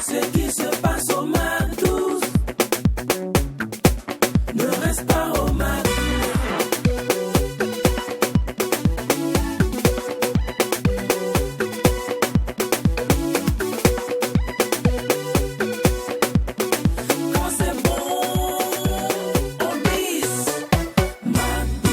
Ce qui se passe au Mac 12 ne reste pas au Mac. Quand c'est bon, on bise. Mac 12.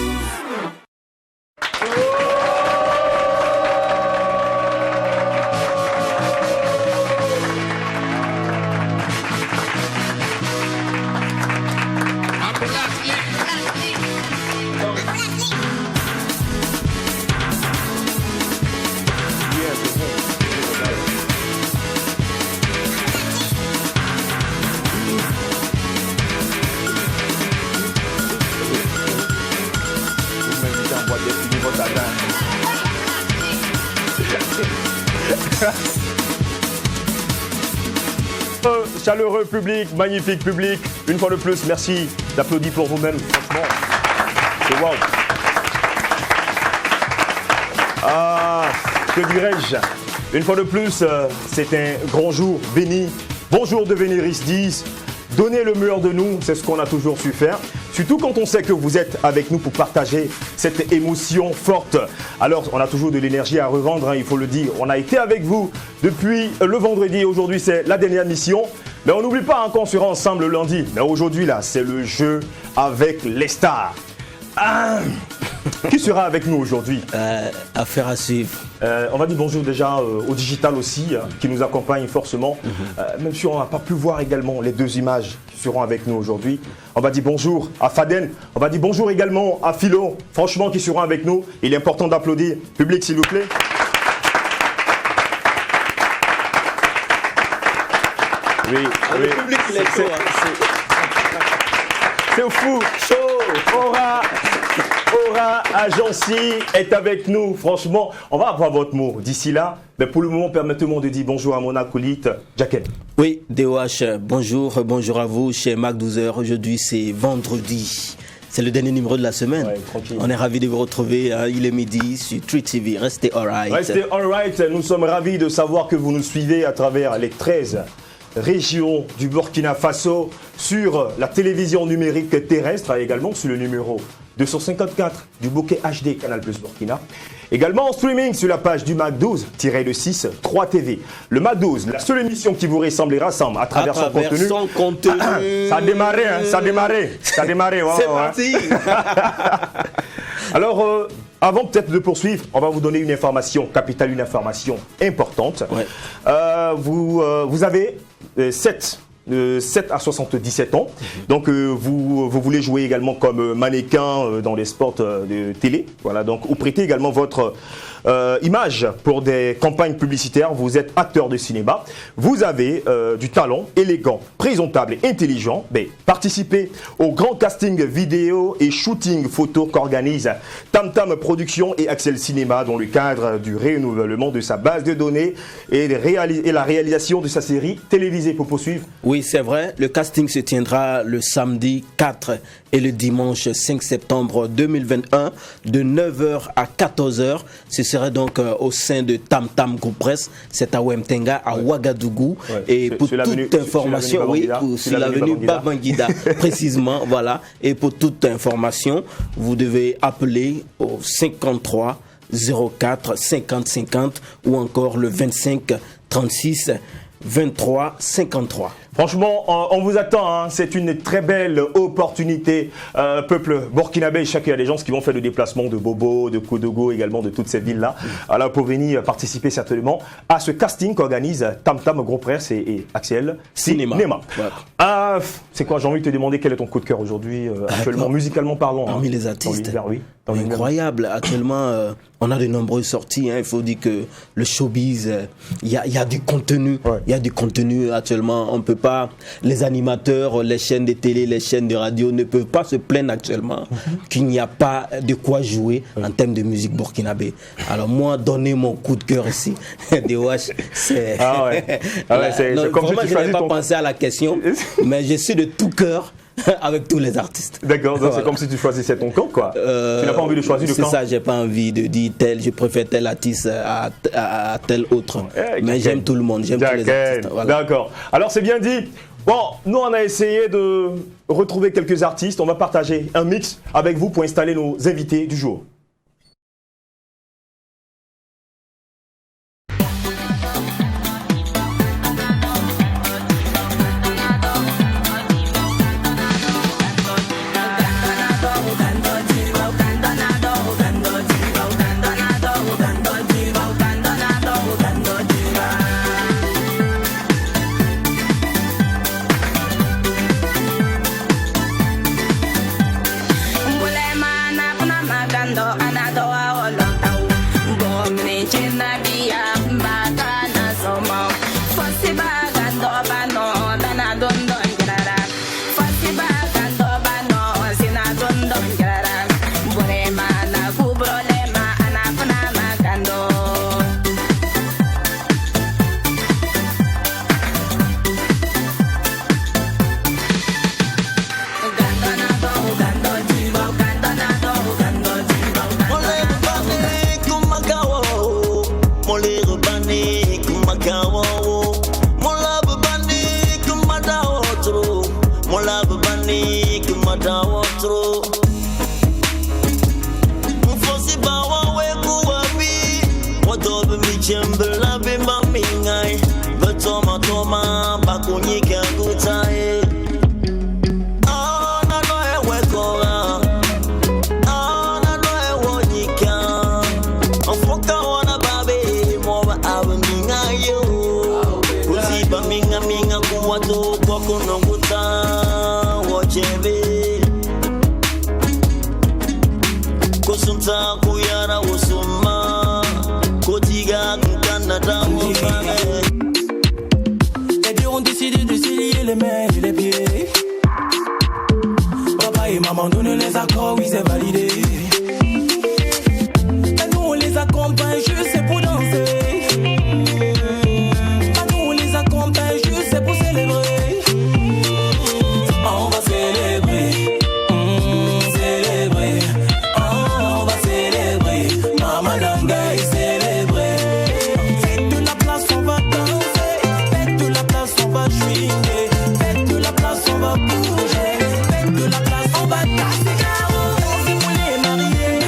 Chaleureux public, magnifique public, une fois de plus, merci d'applaudir pour vous-même, franchement, c'est wow. Ah, que dirais-je, une fois de plus, c'est un grand jour béni, bonjour de Vénéris 10, donnez le meilleur de nous, c'est ce qu'on a toujours su faire. Surtout quand on sait que vous êtes avec nous pour partager cette émotion forte. Alors, on a toujours de l'énergie à revendre, hein, il faut le dire. On a été avec vous depuis le vendredi. Aujourd'hui, c'est la dernière mission. Mais on n'oublie pas qu'on sera ensemble le lundi. Mais aujourd'hui, là, c'est le jeu avec les stars. Ah, qui sera avec nous aujourd'hui? Affaire à suivre. On va dire bonjour déjà au digital aussi, qui nous accompagne forcément. Même si on n'a pas pu voir également les deux images qui seront avec nous aujourd'hui. On va dire bonjour à Faden. On va dire bonjour également à Philo, franchement, qui seront avec nous. Il est important d'applaudir. Public, s'il vous plaît. Oui, Le public, il est chaud. c'est fou. Chaud. Aura Agency est avec nous. Franchement, on va avoir votre mot d'ici là. Mais pour le moment, permettez-moi de dire bonjour à mon acolyte, Jacken. Oui, DOH, bonjour à vous chez Mac 12h. Aujourd'hui, c'est vendredi. C'est le dernier numéro de la semaine. Ouais, tranquille. On est ravis de vous retrouver. Il est midi sur Tree TV. Restez alright. Restez alright. Nous sommes ravis de savoir que vous nous suivez à travers les 13 régions du Burkina Faso sur la télévision numérique terrestre et également sur le numéro 254 du bouquet HD Canal Plus Burkina. Également en streaming sur la page du Mac 12-6 3 TV. Le Mac 12, la seule émission qui vous ressemble et rassemble à travers son contenu. Ça a démarré, hein, ça a démarré. Ouais, c'est parti. Alors, avant peut-être de poursuivre, on va vous donner une information capitale, une information importante. Ouais. Vous avez 7 à 77 ans. Donc vous voulez jouer également comme mannequin dans les sports de télé. Voilà, donc vous prêtez également votre image pour des campagnes publicitaires. Vous êtes acteur de cinéma. Vous avez du talent, élégant, présentable et intelligent. Mais participez au grand casting vidéo et shooting photo qu'organise Tam Tam Production et Axel Cinéma dans le cadre du renouvellement de sa base de données et la réalisation de sa série télévisée. Pour poursuivre. Oui, c'est vrai. Le casting se tiendra le samedi 4 et le dimanche 5 septembre 2021 de 9h à 14h. Ce serait donc au sein de Tam Tam Group Press. C'est à Wemtenga, à Ouagadougou. Ouais. Et pour toute information, oui, sur l'avenue Babangida, précisément, voilà. Et pour toute information, vous devez appeler au 53 04 50 50 ou encore le 25 36 23 53. Franchement, on vous attend, hein. C'est une très belle opportunité. Peuple burkinabé, il y a des gens qui vont faire le déplacement de Bobo, de Kodogo, également de toutes ces villes-là. Alors pour venir participer certainement à ce casting qu'organise Tam Tam Gros Presse et Axel Cinéma. Voilà. C'est quoi, j'ai envie de te demander quel est ton coup de cœur aujourd'hui, actuellement, musicalement parlant. Parmi les artistes, oui. incroyable. Actuellement, on a de nombreuses sorties. Hein. Il faut dire que le showbiz, il y a du contenu. Il y a du contenu actuellement. On peut pas, les animateurs, les chaînes de télé, les chaînes de radio ne peuvent pas se plaindre actuellement qu'il n'y a pas de quoi jouer en termes de musique burkinabé. Alors moi, donner mon coup de cœur ici, DOH, c'est... c'est comme vraiment, je n'avais pas pensé à la question, mais je suis de tout cœur avec tous les artistes. D'accord, donc Voilà. c'est comme si tu choisissais ton camp, quoi. Tu n'as pas envie de choisir le camp. C'est ça, j'ai pas envie de dire tel, je préfère tel artiste à tel autre. Mais j'aime tout le monde, j'aime tous les artistes. Voilà. D'accord. Alors c'est bien dit. Bon, nous on a essayé de retrouver quelques artistes. On va partager un mix avec vous pour installer nos invités du jour. Les deux ont décidé de se lier les mains et les pieds. Papa et maman donnent les accords, oui c'est validé. Et nous on les accompagne, juste c'est pour danser. Et nous on les accompagne, juste c'est pour célébrer. On va célébrer, célébrer. On va célébrer, maman Langa est célébrée. Faites de la place, on va danser. Faites de la place, on va swinguer. Faites de la place, on va bouger. Faites de la place, on va casser carreau. C'est pour les mariés.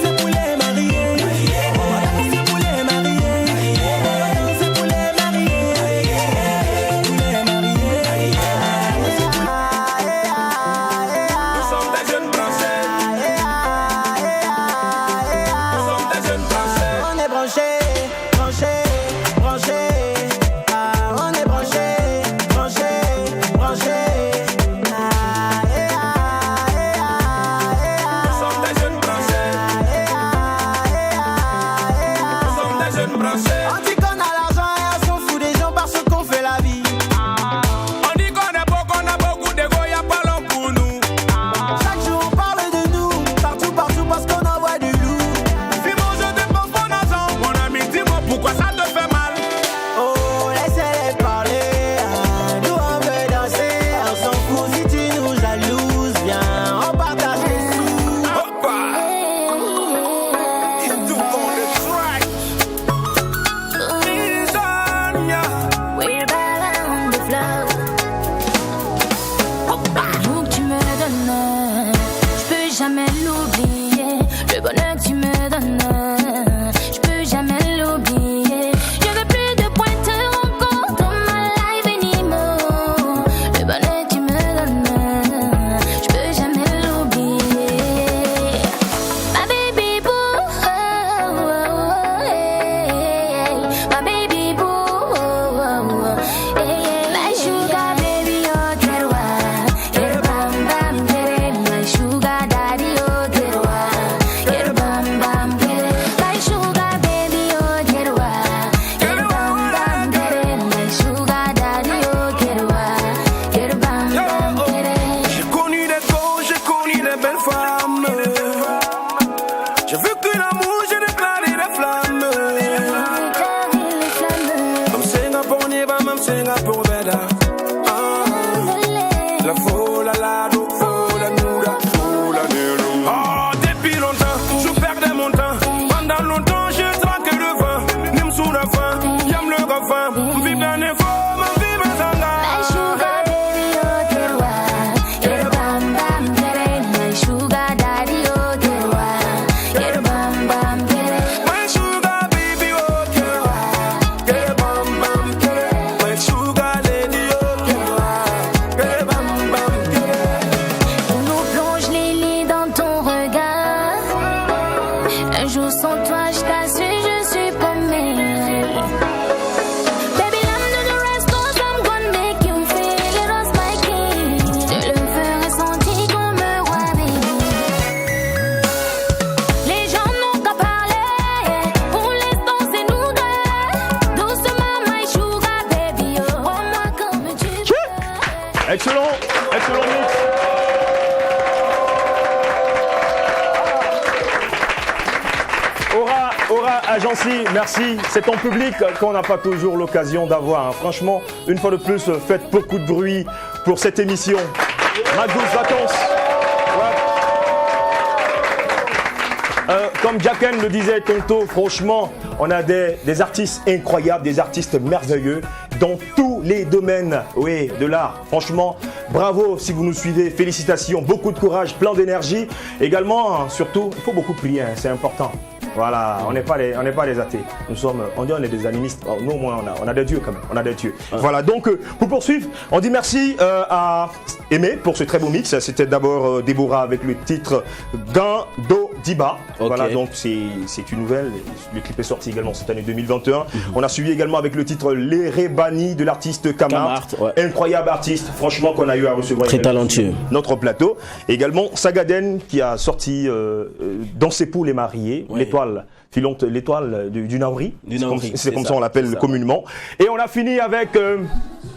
C'est pour les mariés. C'est pour les mariés. C'est pour les mariés. Pour les mariés. Nous sommes des jeunes Français. Nous sommes des jeunes Français. On est branché, branché, branché. Ah, on est branché, branché, branché. Ah, Nous sommes des jeunes Français. Nous sommes des jeunes Français. on dit qu'on a l'argent et on s'en fout des gens parce qu'on fait la vie. On dit qu'on a beaucoup de go, y'a pas long pour nous. Chaque jour on parle de nous, partout, partout parce qu'on envoie du loup. Si moi je dépense mon argent, mon ami, dis-moi pourquoi ça te fait mal. Oh, laissez-les parler. Ah, nous on veut danser, on s'en fout si tu nous jalouses. Viens, on partage les sous. Hoppa! It's too on the track. Insomnia. We're back on the floor. L'amour que tu me donnes, je peux jamais l'oublier. Le bonheur que tu me donnes, je peux jamais l'oublier. Je veux plus de pointeurs encore dans ma life anymore. Le bonheur que tu me donnes, je peux jamais l'oublier. My baby boo, oh, oh, oh, hey, my baby boo, oh, oh, oh, hey, my sugar baby, oh, get wild, get bam bam, get it, my sugar daddy, oh, get wild, get bam bam, get it, my sugar baby, oh, get wild, get bam bam, get it, my sugar daddy, oh, get wild, get bam bam, get it. J'ai connu des gosses, j'ai connu des belles femmes. J'ai vu que l'amour, j'ai déclaré des flammes. Même Singapour, Niba, même Singapour, Beda. La foule, femme, vive dans les formes, vive My sugar baby, oh, terwa. Get bam bam, get it. My sugar daddy, oh, terwa. Get bam bam, get it. My sugar baby, oh, terwa. Get bam bam, get it. My sugar lady, oh, terwa. Get bam bam, get it. On nous plonge les lits dans ton regard. Un jour sans toi, je t'assure, je suis paumée. Baby, l'âme de the rest cause I'm gonna make you feel it as my king. Je le ferai sentir comme un roi, baby. Les gens n'ont qu'à parler. Pour l'instant, c'est nous deux. Doucement, my sugar baby, oh, rends-moi comme tu veux. Excellent, excellent mix. Aura Agency, merci. C'est ton public qu'on n'a pas toujours l'occasion d'avoir, hein. Franchement, une fois de plus, faites beaucoup de bruit pour cette émission. Ma douce vacances. Ouais. Comme Jacken le disait tantôt, franchement, on a des artistes incroyables, des artistes merveilleux dans tous les domaines, oui, de l'art. Franchement, bravo si vous nous suivez, félicitations, beaucoup de courage, plein d'énergie. Également, surtout, il faut beaucoup prier, hein, c'est important. Voilà, on n'est pas les athées. Nous sommes, on dit on est des animistes. Oh, nous au moins on a des dieux quand même, on a des dieux. Ouais. Voilà, donc pour poursuivre, on dit merci à Aimé pour ce très beau mix. C'était d'abord Déborah avec le titre Gando Diba. Okay. Voilà, donc c'est une nouvelle. Le clip est sorti également cette année 2021. On a suivi également avec le titre Les Rébani de l'artiste Kamart. Ouais. Incroyable artiste, franchement, qu'on a eu à recevoir. Très talentueux. Notre plateau. Également Sagaden qui a sorti Dans ses poules et mariés, ouais. L'étoile du Nauri. C'est comme ça on l'appelle communément. Et on a fini avec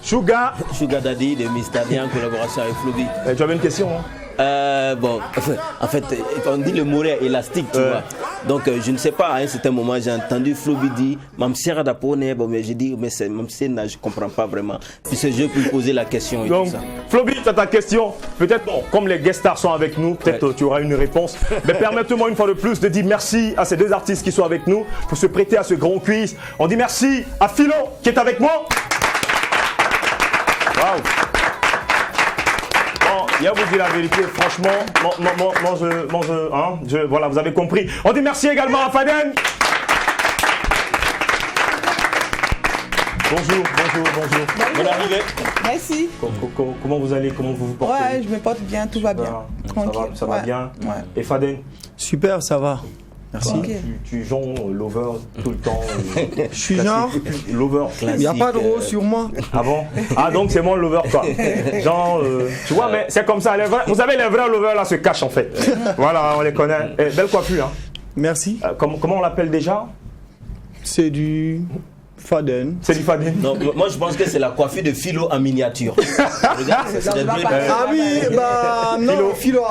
Sugar Daddy de Mr. D en collaboration avec Floby. Tu avais une question, hein? Bon, en fait, on dit le mot est élastique, tu vois. Donc, je ne sais pas, à un certain moment, j'ai entendu Floby dire Mam Sierra d'Apone, bon, mais j'ai dit, mais c'est Mam Sierra, je ne comprends pas vraiment. Puis ce jeu pour poser la question et donc, tout ça. Floby, tu as ta question. Peut-être, bon, comme les guest stars sont avec nous, peut-être tu auras une réponse. Mais permettez-moi une fois de plus de dire merci à ces deux artistes qui sont avec nous pour se prêter à ce grand quiz. On dit merci à Philo qui est avec moi. Waouh! Hier, vous dites la vérité, franchement, voilà, vous avez compris. On dit merci également à Faden. Bonjour. Bonne arrivée. Merci. Comment vous allez? Comment vous vous portez? Ouais, je me porte bien, tout va bien. Tranquille. Ça va bien. Ouais. Et Faden? Super, ça va. Merci. Okay. Tu joues l'over tout le temps. Je suis genre l'over. Il n'y a pas de rose sur moi. Ah bon? Ah donc c'est moi l'over quoi. Genre, tu vois, mais c'est comme ça. Vous savez, les vrais lovers là se cachent en fait. Voilà, on les connaît. Et belle coiffure. Hein. Merci. Comment on l'appelle déjà? C'est du Faden. C'est du Faden. Non, moi je pense que c'est la coiffure de Philo en miniature. Regarde, ah oui, bah non, Philo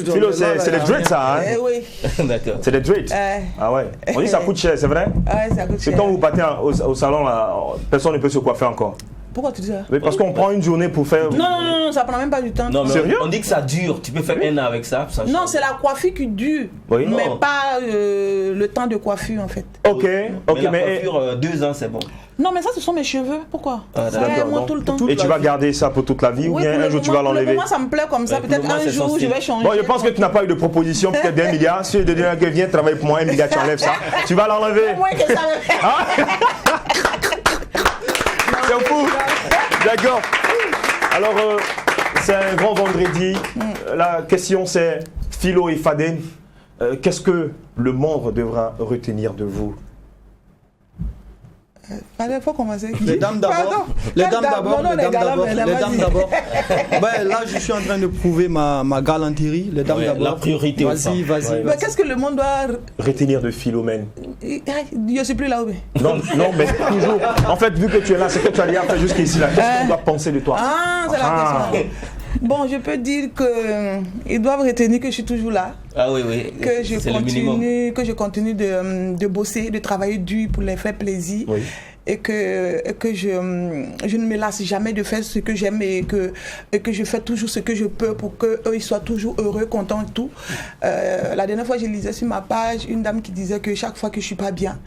Philo, c'est des dreads ça, hein? Oui. D'accord. C'est des dreads. Ah ouais. On dit ça coûte cher, c'est vrai? Ouais, ça coûte cher. C'est quand vous partez au salon là, personne ne peut se coiffer encore. Pourquoi tu dis ça? Oui, parce qu'on prend une journée pour faire. Non, ça prend même pas du temps. Non, mais sérieux? on dit que ça dure. Tu peux faire un an avec ça. Non, c'est la coiffure qui dure. Oui. Mais Non. pas le temps de coiffure en fait. Ok, mais la coiffure, 2 ans, c'est bon. Non, mais ça, ce sont mes cheveux. Pourquoi? Ah, Ça, d'accord, moi, donc, tout le temps. Et tu vas garder ça pour toute la vie ou Oui, bien pour un le jour tu moment- vas l'enlever? Pour moi, ça me plaît comme ça. Ouais, Peut-être pour le moment, un c'est jour, sensible. je vais changer. Bon, je pense que tu n'as pas eu de proposition peut-être d'1 milliard. Si je te dis que viens travailler pour moi 1 milliard, tu enlèves ça. Tu vas l'enlever. Moins que ça me fait. Ah c'est fou. D'accord. Alors, c'est un grand vendredi. La question c'est, Philo et Faden, qu'est-ce que le monde devra retenir de vous? Il faut commencer. Les dames d'abord. Les dames d'abord. Non, les dames d'abord. Ben, là, je suis en train de prouver ma galanterie. Les dames Ouais, d'abord. la priorité au centre. Vas-y. Mais qu'est-ce que le monde doit. Retenir de Philomène. Je suis plus là où. Non, mais toujours. En fait, vu que tu es là, c'est que tu as rien fait jusqu'ici là. Qu'est-ce qu'on doit penser de toi? Ah, c'est la question. Bon, je peux dire qu'ils doivent retenir que je suis toujours là. Ah oui. Que je C'est le minimum. continue de bosser, de travailler dur pour les faire plaisir. Oui. et que je ne me lasse jamais de faire ce que j'aime et que je fais toujours ce que je peux pour qu'eux ils soient toujours heureux, contents et tout. La dernière fois, je lisais sur ma page une dame qui disait que chaque fois que je suis pas bien,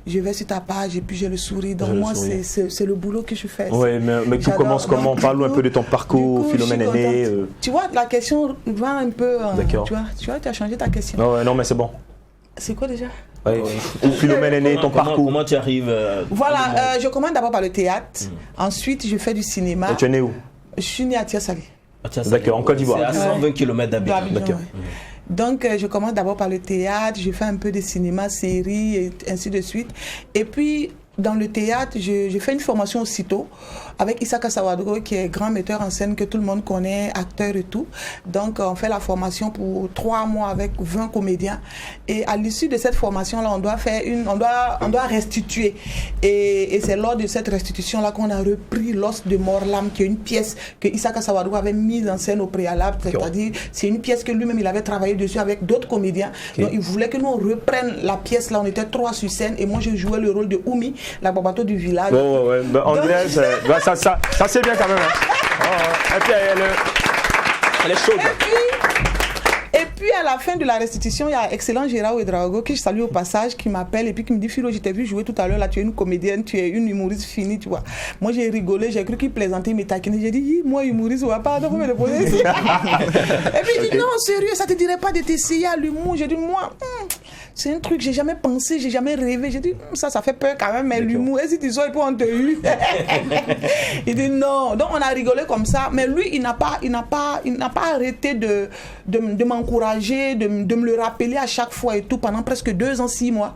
je vais sur ta page et puis j'ai le sourire. Donc moi, c'est le boulot que je fais. Oui, mais tout commence comment? Parle-nous un peu de ton parcours, Philomène Aîné. Tu vois, la question va un peu... D'accord. Tu vois, tu as changé ta question. Non, mais c'est bon. C'est quoi déjà? Philomène Aîné, ton parcours. Comment tu arrives Voilà, je commence d'abord par le théâtre. Ensuite, je fais du cinéma. Et tu es né où? Je suis né à Tiasali. D'accord, en Côte d'Ivoire. C'est à 120 km d'Abidjan. D'accord. Donc, je commence d'abord par le théâtre, je fais un peu de cinéma, séries, et ainsi de suite. Et puis, dans le théâtre, je fais une formation aussitôt avec Isaka Sawadro, qui est grand metteur en scène que tout le monde connaît, acteur et tout. Donc, on fait la formation pour 3 mois avec 20 comédiens. Et à l'issue de cette formation-là, on doit restituer. Et c'est lors de cette restitution-là qu'on a repris L'os de Morlam, qui est une pièce que Isaka Sawadro avait mise en scène au préalable. C'est-à-dire, c'est une pièce que lui-même, il avait travaillé dessus avec d'autres comédiens. Donc, il voulait que nous, on reprenne la pièce-là. On était 3 sur scène. Et moi, je jouais le rôle de Oumi, la babato du village. Ouais. On dirait, ça c'est bien quand même. Hein. Et puis elle est chaude. Et puis à la fin de la restitution, il y a excellent Gérard Ouedraogo, que je salue au passage, qui m'appelle et puis qui me dit: Philo, je t'ai vu jouer tout à l'heure, là tu es une comédienne, tu es une humoriste finie, tu vois. Moi j'ai rigolé, j'ai cru qu'il plaisantait, il me taquinait. J'ai dit: moi humoriste, ouais, pardon, vous me le posez. Et puis il dit: non, sérieux, ça te dirait pas de t'essayer à l'humour? J'ai dit: moi, c'est un truc, j'ai jamais pensé, j'ai jamais rêvé. J'ai dit: ça fait peur quand même, mais l'humour, et si tu sors, on te eu. Il dit: non. Donc on a rigolé comme ça, mais lui, il n'a pas arrêté de m'encourager, de me le rappeler à chaque fois et tout, pendant presque 2 ans, 6 mois,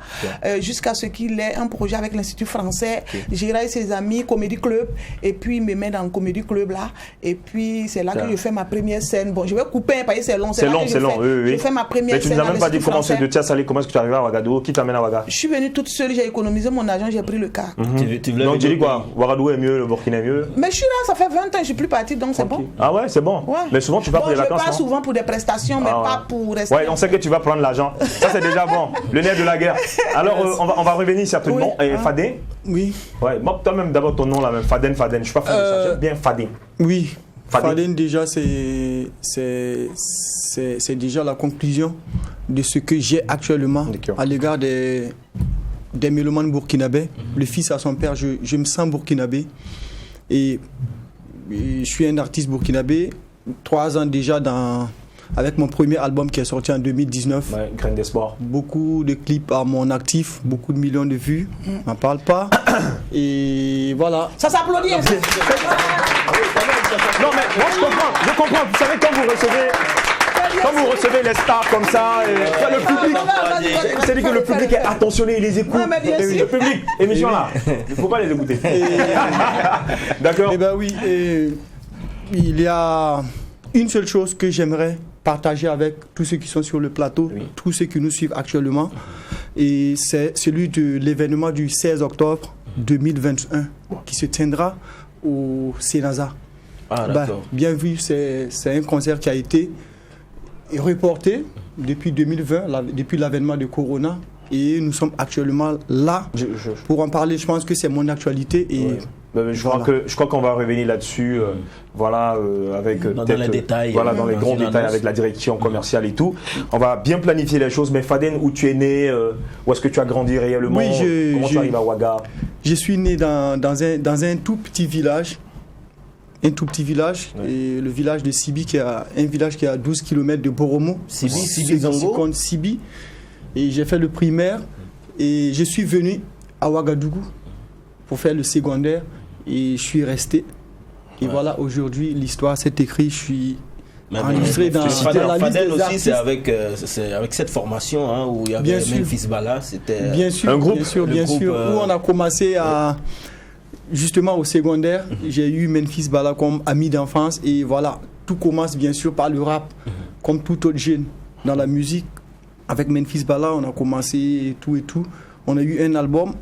jusqu'à ce qu'il ait un projet avec l'Institut français, Gérard et ses amis, Comédie Club, et puis il me met dans le Comédie Club là, et puis c'est là que je fais ma première scène. Bon, je vais couper, parce que c'est long. C'est long. Je fais ma première scène. Mais tu nous as même pas dit comment c'est de Tiasali, comment est-ce que tu arrives à Ouagadougou, qui t'amène à Ouaga? Je suis venue toute seule, j'ai économisé mon argent, j'ai pris le car. Donc tu dis quoi? Ouagadougou est mieux, le Burkina est mieux? Mais je suis là, ça fait 20 ans, je suis plus partie, donc c'est bon. Ah ouais, c'est bon. Ouais. Mais souvent tu vas pour les vacances. Je pars souvent pour des prestations, mais pas pour rester. Ouais, on sait que tu vas prendre l'argent. Ça c'est déjà bon. Le nerf de la guerre. Alors on va revenir certainement. Oui. Et Fadin? Oui. Ouais, moi toi-même d'abord ton nom là même, Fadin. Je suis pas fan de ça, j'aime bien Fadin. Oui. Fadin déjà c'est déjà la conclusion de ce que j'ai actuellement à l'égard des mélomanes burkinabés. Le fils à son père, je me sens burkinabé et je suis un artiste burkinabé. 3 ans déjà avec mon premier album qui est sorti en 2019. Ouais, Grain d'espoir. Beaucoup de clips à mon actif, beaucoup de millions de vues. On n'en parle pas. Et voilà. Ça s'applaudit. Non mais moi je comprends. Vous savez quand vous recevez les stars comme ça, le public, c'est-à-dire que le public est attentionné, il les écoute. Le public, émission là, il ne faut pas les écouter. D'accord. Eh bien oui, il y a une seule chose que j'aimerais partager avec tous ceux qui sont sur le plateau, tous ceux qui nous suivent actuellement, et c'est celui de l'événement du 16 octobre 2021 qui se tiendra au Sénaza. Ah, d'accord. Bien vu, c'est un concert qui a été reporté depuis 2020, depuis l'avènement de Corona, et nous sommes actuellement là pour en parler. Je pense que c'est mon actualité. Et je crois qu'on va revenir là-dessus, avec dans les détails, dans les grands détails avec la direction commerciale et tout. On va bien planifier les choses. Mais Fadin, où tu es né, où est-ce que tu as grandi réellement? Comment tu arrives à Ouaga? Je suis né dans un tout petit village. Et le village de Sibi, qui est un village qui est à 12 km de Boromo. Sibi Zango. Sibi. Et j'ai fait le primaire et je suis venu à Ouagadougou pour faire le secondaire et je suis resté. Et voilà, aujourd'hui, l'histoire s'est écrite. Je suis enregistré dans la liste des aussi, c'est avec cette formation où il y avait Memphis Bala. C'était un groupe. Bien sûr, où on a commencé à... Justement au secondaire, j'ai eu Memphis Bala comme ami d'enfance et voilà, tout commence bien sûr par le rap, comme tout autre jeune dans la musique. Avec Memphis Bala, on a commencé et tout. On a eu un album,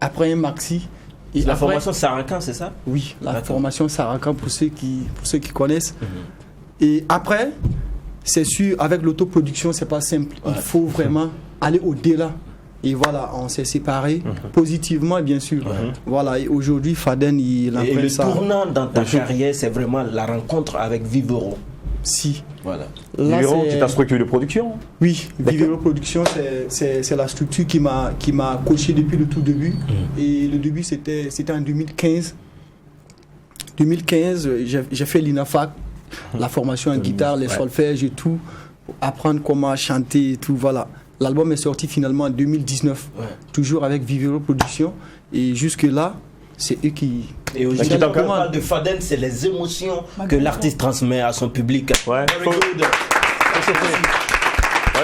après un maxi. Et la formation Sarakan, c'est ça? Oui, la formation Sarakan pour ceux qui connaissent. Et après, c'est sûr, avec l'autoproduction, c'est pas simple. Il faut vraiment aller au-delà. Et voilà, on s'est séparés positivement, bien sûr. Voilà, et aujourd'hui, Faden, il Et imprègne le ça. tournant dans ta carrière, c'est vraiment la rencontre avec Vivero. Si. Voilà. Là, Vivero, c'est- c'est ta structure de production. Oui, Vivero Production, c'est la structure qui m'a coaché depuis le tout début. Et le début, c'était en 2015. 2015, j'ai fait l'INAFAC, la formation en guitare, les solfèges et tout, pour apprendre comment chanter et tout, voilà. L'album est sorti finalement en 2019, toujours avec Vivero Production. Et jusque-là, c'est eux qui... Et aujourd'hui, Est-ce que quand t'as- on parle de Faden, c'est les émotions que l'artiste transmet à son public. Ouais. Very good. Ouais,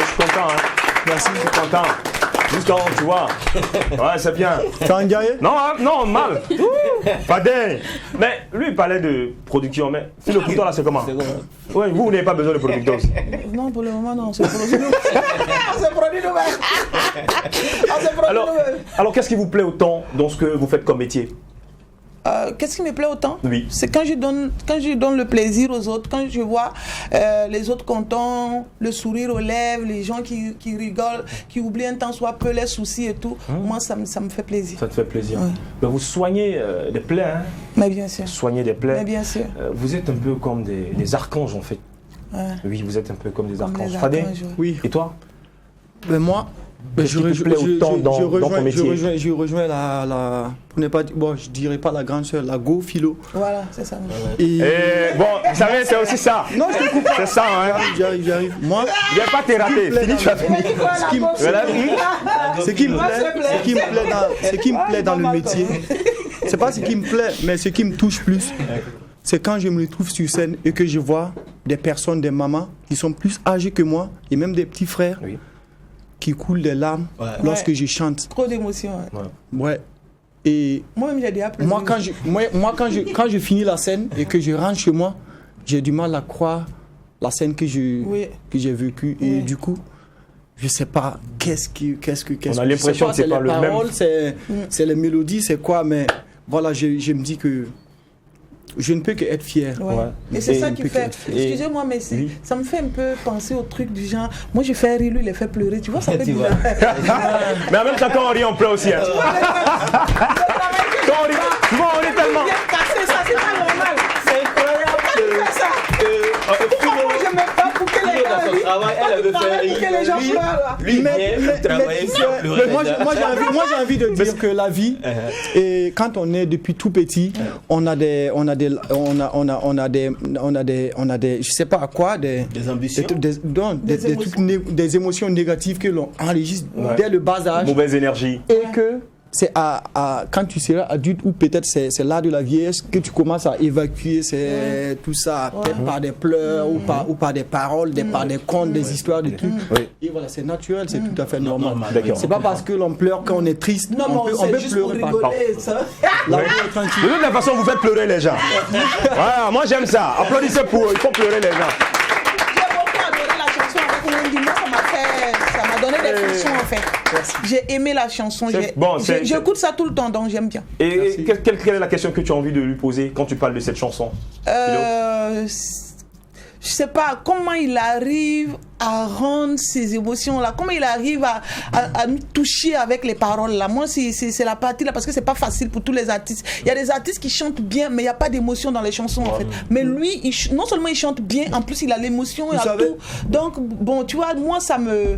je suis content. Hein. Merci. Je suis content. Jusqu'en, tu vois. Ouais, c'est bien. T'es un guerrier? Non, hein, non, mal. Padin. Mais lui, il parlait de production. Mais si le couteau là, c'est comment? Ouais, vous n'avez pas besoin de producteur aussi. Non, pour le moment, non, c'est produit nous. On se produit nous-mêmes. On se produit Alors, nous-mêmes. alors qu'est-ce qui vous plaît autant dans ce que vous faites comme métier? Qu'est-ce qui me plaît autant? Oui. C'est quand je donne le plaisir aux autres, quand je vois les autres contents, le sourire aux lèvres, les gens qui rigolent, qui oublient un temps soit peu les soucis et tout. Moi, ça me fait plaisir. Ça te fait plaisir. Ouais. Ben, vous soignez des plaies, hein? Mais bien sûr. Soignez des plaies. Mais bien sûr. Vous êtes un peu comme des archanges en fait. Ouais. Oui, vous êtes un peu comme des Comme archanges. les Fadé? archanges, ouais. Oui. Et toi? Ben moi, Qu'est-ce qui te plaît autant dans ton métier? je rejoins la pour ne pas dire, bon, je dirais pas la grande sœur, la Go Philo. Voilà, c'est ça. Et Bon, vous savez, c'est aussi ça. non, je te coupe pas. C'est ça, hein? J'arrive. Moi, Viens pas te rater. Fini, tu as fini. ce qui me- Voilà. ce qui me plaît dans le métier, c'est pas ce qui me plaît, mais ce qui me touche plus, c'est quand je me retrouve sur scène et que je vois des personnes, des mamans qui sont plus âgées que moi et même des petits frères Oui. qui coulent des larmes lorsque Ouais. je chante. Trop d'émotions. Ouais. Ouais. Et Moi-même, j'ai déjà pleuré. quand je finis la scène et que je rentre chez moi, j'ai du mal à croire la scène que Oui. j'ai vécue. Et Oui. du coup, je sais pas qu'est-ce On a l'impression que c'est pas les le même. paroles, c'est les mélodies, c'est quoi, mais voilà, je me dis que je ne peux que être fier. Ouais. Ouais. Et c'est Et- ça qui fait. Excusez-moi, mais Oui. ça me fait un peu penser au truc du genre. Moi, je fais rire, lui, il les fait pleurer. Tu vois, ça fait Tu bizarre. Mais en même temps, quand on rit, on pleure aussi. Hein. Quand on rit, souvent, on rit tellement. Bien cassé, ça, c'est pas normal. C'est incroyable C'est ça. Pourquoi je me bats pour que les gens rient? elle veut faire Pour que les gens pleurent, là. Lui, il vient, il travaille, il vient pleurer. Mais moi, j'ai envie de dire que la vie, et quand on est depuis tout petit, on a des, je sais pas à quoi, des ambitions. des trucs des émotions négatives que l'on enregistre dès le bas âge. Mauvaise énergie. Et que c'est quand tu seras adulte ou peut-être c'est là de la vieillesse que tu commences à évacuer tout ça, peut-être par des pleurs ou par des paroles, par des contes, des histoires, des trucs. Oui. Et voilà, c'est naturel, c'est tout à fait normal. D'accord. C'est pas parce que l'on pleure quand on est triste, Non, on mais peut c'est juste pour pleurer par rigoler, ça. la vie est tranquille. De toute la façon, vous faites pleurer les gens. Voilà, moi j'aime ça. Applaudissez pour eux, il faut pleurer les gens. J'ai beaucoup adoré la chanson avec Wendy. Moi, ça m'a donné des frissons, en fait. J'ai aimé la chanson. J'écoute ça tout le temps, donc j'aime bien. Et quelle est la question que tu as envie de lui poser quand tu parles de cette chanson? Je sais pas comment il arrive à rendre ces émotions-là, comment il arrive à nous toucher avec les paroles là. Moi, c'est la partie là, parce que c'est pas facile pour tous les artistes. Il y a des artistes qui chantent bien, mais il n'y a pas d'émotion dans les chansons en fait. Mais lui, non seulement il chante bien, en plus il a l'émotion, il a tout. Donc bon, tu vois, moi ça me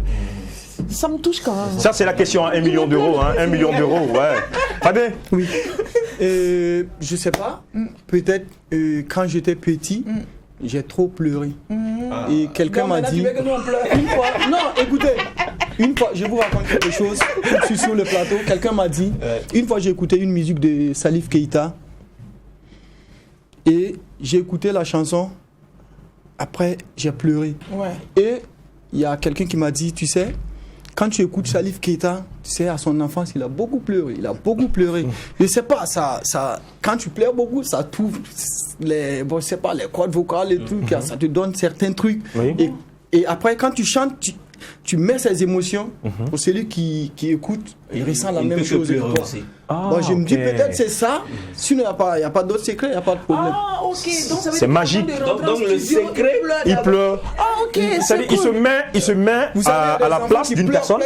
touche quand même. Ça, c'est la question à 1 million d'euros. Hein, 1 million d'euros, ouais. Fadé? Oui. Je sais pas, peut-être quand j'étais petit, j'ai trop pleuré. Et quelqu'un m'a dit. Une fois, non, écoutez, une fois, je vous raconte quelque chose. Je suis sur le plateau. Quelqu'un m'a dit. Une fois, j'ai écouté une musique de Salif Keita. Et j'ai écouté la chanson. Après, j'ai pleuré. Ouais. Et il y a quelqu'un qui m'a dit, tu sais, quand tu écoutes Salif Keita, tu sais, à son enfance, il a beaucoup pleuré. Il a beaucoup pleuré. Je sais pas, quand tu pleures beaucoup, ça t'ouvre les cordes vocales et tout, ça te donne certains trucs. Oui. Et après, quand tu chantes, tu mets ces émotions pour celui qui écoute, il ressent la même chose que toi. Moi, je me dis peut-être c'est ça. Sinon, il n'y a pas d'autre secret, il n'y a pas de problème. Ah, ok. Donc, ça veut C'est dire magique. que quand Donc, le secret, Il pleure. Ah, ok. Il se met Vous savez, à la place d'une personne.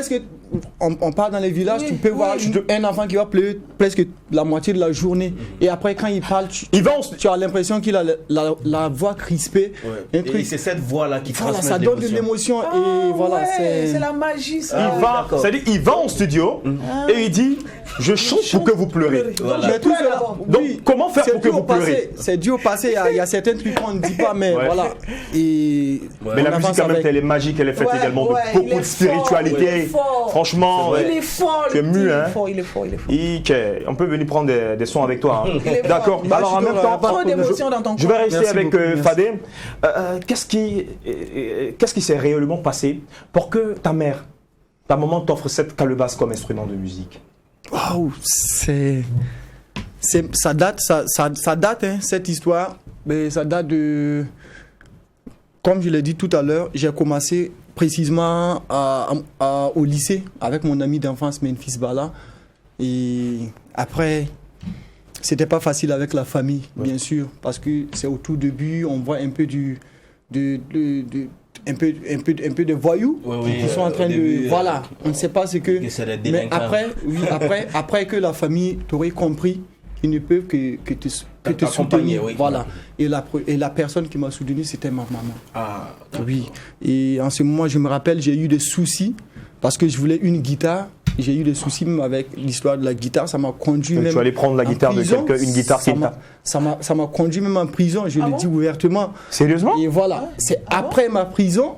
on part dans les villages, tu peux voir un enfant qui va pleurer presque la moitié de la journée. Et après, quand il parle, tu as l'impression qu'il a la voix crispée. Ouais. Et c'est cette voix-là qui transmet ça donne de l'émotion. Et voilà, c'est la magie, ça. C'est-à-dire, il va en studio et il dit, je chante pour que vous pleurez. Voilà. Mais tout cela, donc, comment faire pour que vous pleurez? C'est dû au passé, il y a certains trucs qu'on ne dit pas, mais voilà. Et mais la musique, quand même, elle est magique, elle est faite également de beaucoup de spiritualité. Franchement, il est fort, tu es mu, hein. Il est fort. On peut venir prendre des sons avec toi. D'accord. Alors en même temps, je vais rester avec Fadé. Qu'est-ce qui s'est réellement passé pour que ta maman t'offre cette calebasse comme instrument de musique? Waouh, ça date, hein, cette histoire. Mais ça date de, comme je l'ai dit tout à l'heure, j'ai commencé précisément au lycée avec mon ami d'enfance Memphis Bala. Et après, c'était pas facile avec la famille, bien sûr, parce que c'est au tout début, on voit un peu un peu de voyous qui sont en train de... Voilà, on ne sait pas ce que... Mais après que la famille t'aurait compris, ils ne peuvent que te soutenir. Voilà. Et la personne qui m'a soutenu, c'était ma maman. Ah, oui. Et en ce moment, je me rappelle, j'ai eu des soucis parce que je voulais une guitare. J'ai eu des soucis même avec l'histoire de la guitare. Ça m'a conduit même. Tu allais prendre la guitare de quelqu'un, une guitare qui ça m'a conduit même en prison. Je le dis ouvertement. Sérieusement? Et voilà. C'est après ma prison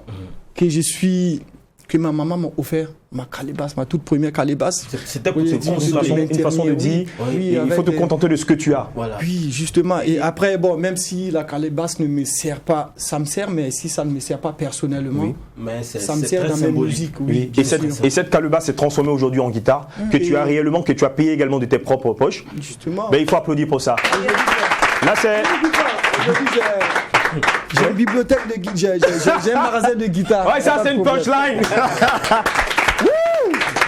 que ma maman m'a offert ma calebasse, ma toute première calebasse. C'était une façon de dire, il faut te contenter de ce que tu as. Voilà. Oui, justement. Et après, bon, même si la calebasse ne me sert pas, ça me sert, mais si ça ne me sert pas personnellement, ça me sert dans ma musique. Oui, et cette calebasse est transformée aujourd'hui en guitare, que tu as réellement, que tu as payé également de tes propres poches. Justement. Ben, il faut applaudir pour ça. Là, c'est... J'ai une bibliothèque de guitare, j'ai un magasin de guitare. Ouais, ça c'est une punchline.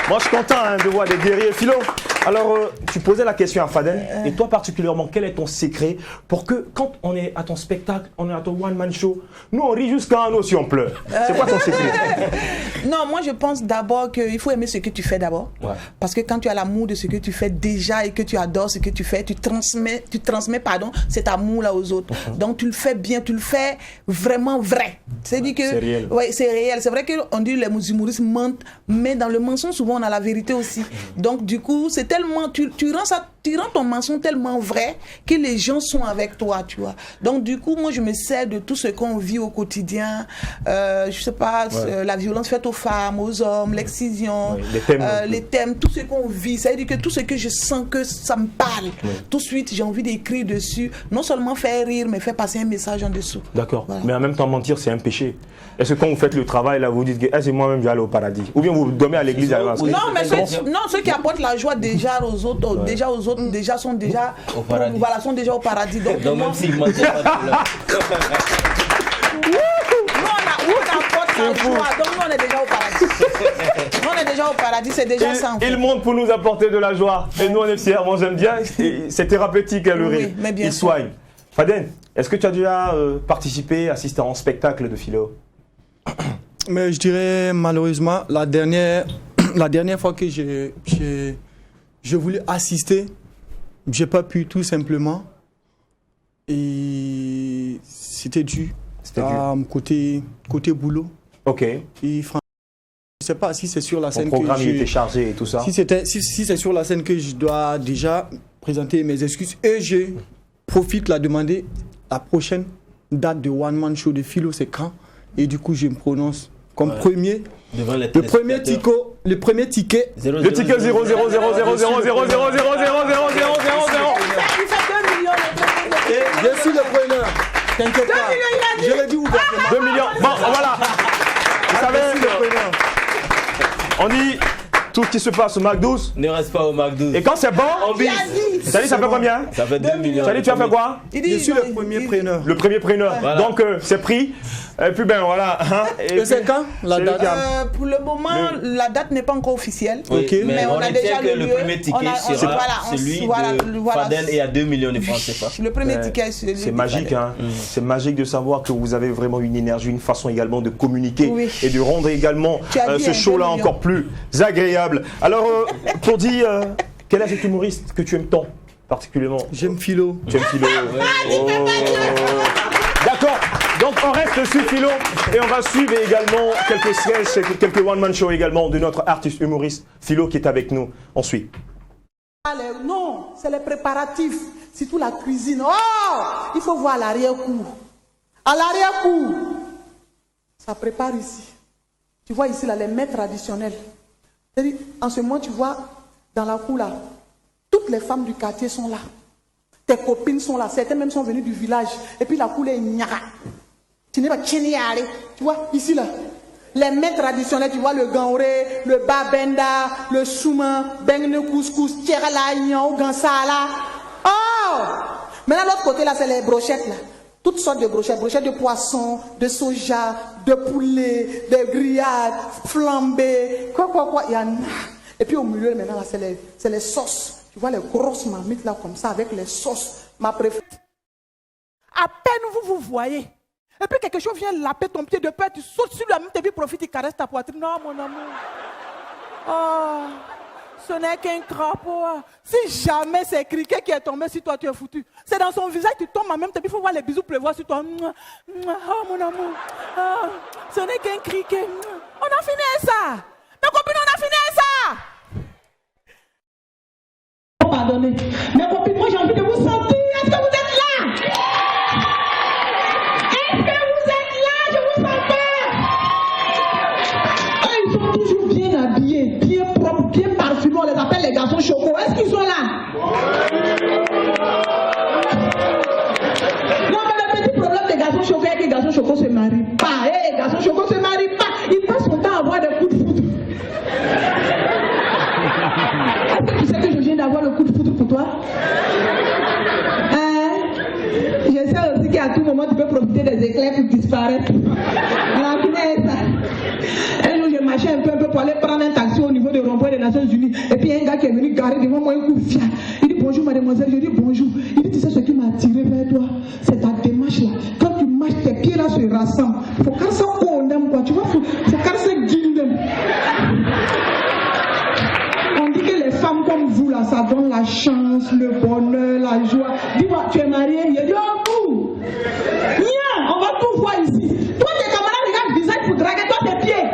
Moi je suis content de voir des guerriers. Philo, alors tu posais la question à Faden, et toi particulièrement, quel est ton secret pour que quand on est à ton spectacle, on est à ton one-man show, nous on rit jusqu'à nous si on pleure? C'est quoi ton secret? Non, moi je pense d'abord qu'il faut aimer ce que tu fais d'abord. Parce que quand tu as l'amour de ce que tu fais déjà et que tu adores ce que tu fais, tu transmets cet amour-là aux autres. Donc tu le fais bien, tu le fais vraiment vrai. C'est-à-dire que... C'est réel. Ouais, c'est réel. C'est vrai qu'on dit que les humoristes mentent, mais dans le mensonge, souvent on a la vérité aussi. Donc du coup, c'est tellement... Tu rends ton mensonge tellement vrai que les gens sont avec toi, tu vois. Donc du coup, moi je me sers de tout ce qu'on vit au quotidien. Je sais pas, la violence faite aux femmes, aux hommes, l'excision, les thèmes, tout ce qu'on vit. Ça veut dire que tout ce que je sens que ça me parle, tout de suite j'ai envie d'écrire dessus. Non seulement faire rire, mais faire passer un message en dessous. D'accord. Voilà. Mais en même temps, mentir, c'est un péché. Est-ce que quand vous faites le travail, là, vous dites que c'est moi-même, je vais aller au paradis? Ou bien vous dormez à l'église? Non, mais ceux qui apportent la joie déjà aux autres, sont déjà au paradis. Voilà, sont déjà au paradis. Donc même s'ils mentent pas on apporte la joie, donc nous on est déjà au paradis. Nous on est déjà au paradis, c'est déjà ça. Il monte pour nous apporter de la joie. Et nous on est fiers. Moi j'aime bien. C'est thérapeutique le rire. Mais bien il soigne. Faden, est-ce que tu as déjà participé, assisté à un spectacle de Philo? Mais je dirais malheureusement la dernière fois que j'ai voulu assister, j'ai pas pu tout simplement. Et c'était dû à côté boulot. Ok. Et franchement, je sais pas si c'est sur la scène que programme était chargé et tout ça. Si c'est sur la scène que je dois déjà présenter mes excuses, et je profite de la demander la prochaine date de One Man Show de Philo, c'est quand? Et du coup je me prononce comme premier. Le premier ticket. Le ticket 0 0 0 0 0 0 0 0 0 0 0 0 0 0. Je suis le preneur. T'inquiète pas. Je l'ai dit ouvertement. 2 millions. Bon, voilà. Vous savez, on dit tout qu'est-ce qui se passe au McDo? Ne reste pas au McDo. Et quand c'est bon, On vise. ça dit ça fait combien? Ça fait 2 millions. Ça dit tu as fait quoi? Je suis le premier preneur. Le premier preneur. Voilà. Donc c'est pris. Et puis ben voilà. Hein, Et c'est quand la c'est le date? cas. Pour le moment, la date n'est pas encore officielle. Oui, Ok. mais on a retient déjà que le le lieu. premier ticket sera celui de Fadel et à 2 millions de francs CFA. Le premier ticket, c'est C'est magique, hein. C'est magique de savoir que vous avez vraiment une énergie, une façon également de communiquer Oui. et de rendre également Tu as dit ce un show-là 2 millions. encore plus agréable. Alors, pour dire, quel est cet humoriste que tu aimes tant, particulièrement? J'aime Philo. Tu aimes Philo? Oh. D'accord. Donc on reste sur Philo et on va suivre également quelques sketchs, quelques one-man shows également de notre artiste humoriste Philo qui est avec nous. On suit. Non, c'est les préparatifs, surtout la cuisine. Oh, il faut voir l'arrière-cour. À l'arrière-cour, ça prépare ici. Tu vois ici là, les mets traditionnels. C'est-à-dire, en ce moment, tu vois, dans la cour là, toutes les femmes du quartier sont là. Tes copines sont là, certaines même sont venues du village. Et puis la cour est nyara. Tu n'es pas tchéniare. Tu vois, ici là. Les mets traditionnels, tu vois, le gauré, le babenda, le souma, bengne couscous, tcherala, nyan, gansala. Oh! Maintenant, l'autre côté là, c'est les brochettes là. Toutes sortes de brochettes. Brochettes de poisson, de soja, de poulet, de grillades, flambées, quoi. Il y en a. Et puis au milieu maintenant là, c'est les sauces. Tu vois les grosses marmites là comme ça avec les sauces. Ma préférée. À peine vous voyez. Et puis quelque chose vient laper ton pied de peur, tu sautes sur lui, même tes pieds profitent, il caresse ta poitrine. Non, mon amour. Oh, ce n'est qu'un crapaud. Si jamais c'est criquet qui est tombé sur toi, tu es foutu. C'est dans son visage, tu tombes en même temps, il faut voir les bisous pleuvoir sur toi. Oh, mon amour. Oh, ce n'est qu'un criquet. On a fini avec ça. Mes copines, on a fini avec ça. Pardonnez. Mes copines, moi j'ai envie de vous sentir. Est-ce que vous êtes là? Est-ce que vous êtes là? Je vous sens pas. Ils sont toujours bien habillés, bien propres, bien parfumés. On les appelle les garçons chocos. Est-ce qu'ils sont là? Non, mais le petit problème des garçons chocos est que les garçons chocos se marient pas. Les garçons chocos se marient pas. Ils passent son temps à avoir des coups de foudre. Est-ce que tu sais que je viens d'avoir le coup de foudre pour toi? Je sais aussi qu'à tout moment tu peux profiter des éclairs pour disparaître. Alors, ça. Un jour, je marchais un peu pour aller prendre un taxi au niveau du rond-point des Nations Unies. Et puis, un gars qui est venu garer devant moi un coup fier. Il dit bonjour, mademoiselle. Je dis bonjour. Il dit tu sais ce qui m'a attiré vers toi? C'est ta démarche là. Quand tu marches, tes pieds là se rassemblent. Faut qu'elle soit condamne quoi. Tu vois, faut qu'elle se guinde. On dit que les femmes comme vous là, ça donne la chance, le bonheur, la joie. Dis-moi, tu es marié? Il dit oh, vous. Viens, on va tout voir ici. Toi, tes camarades regardent le visage pour draguer toi tes pieds.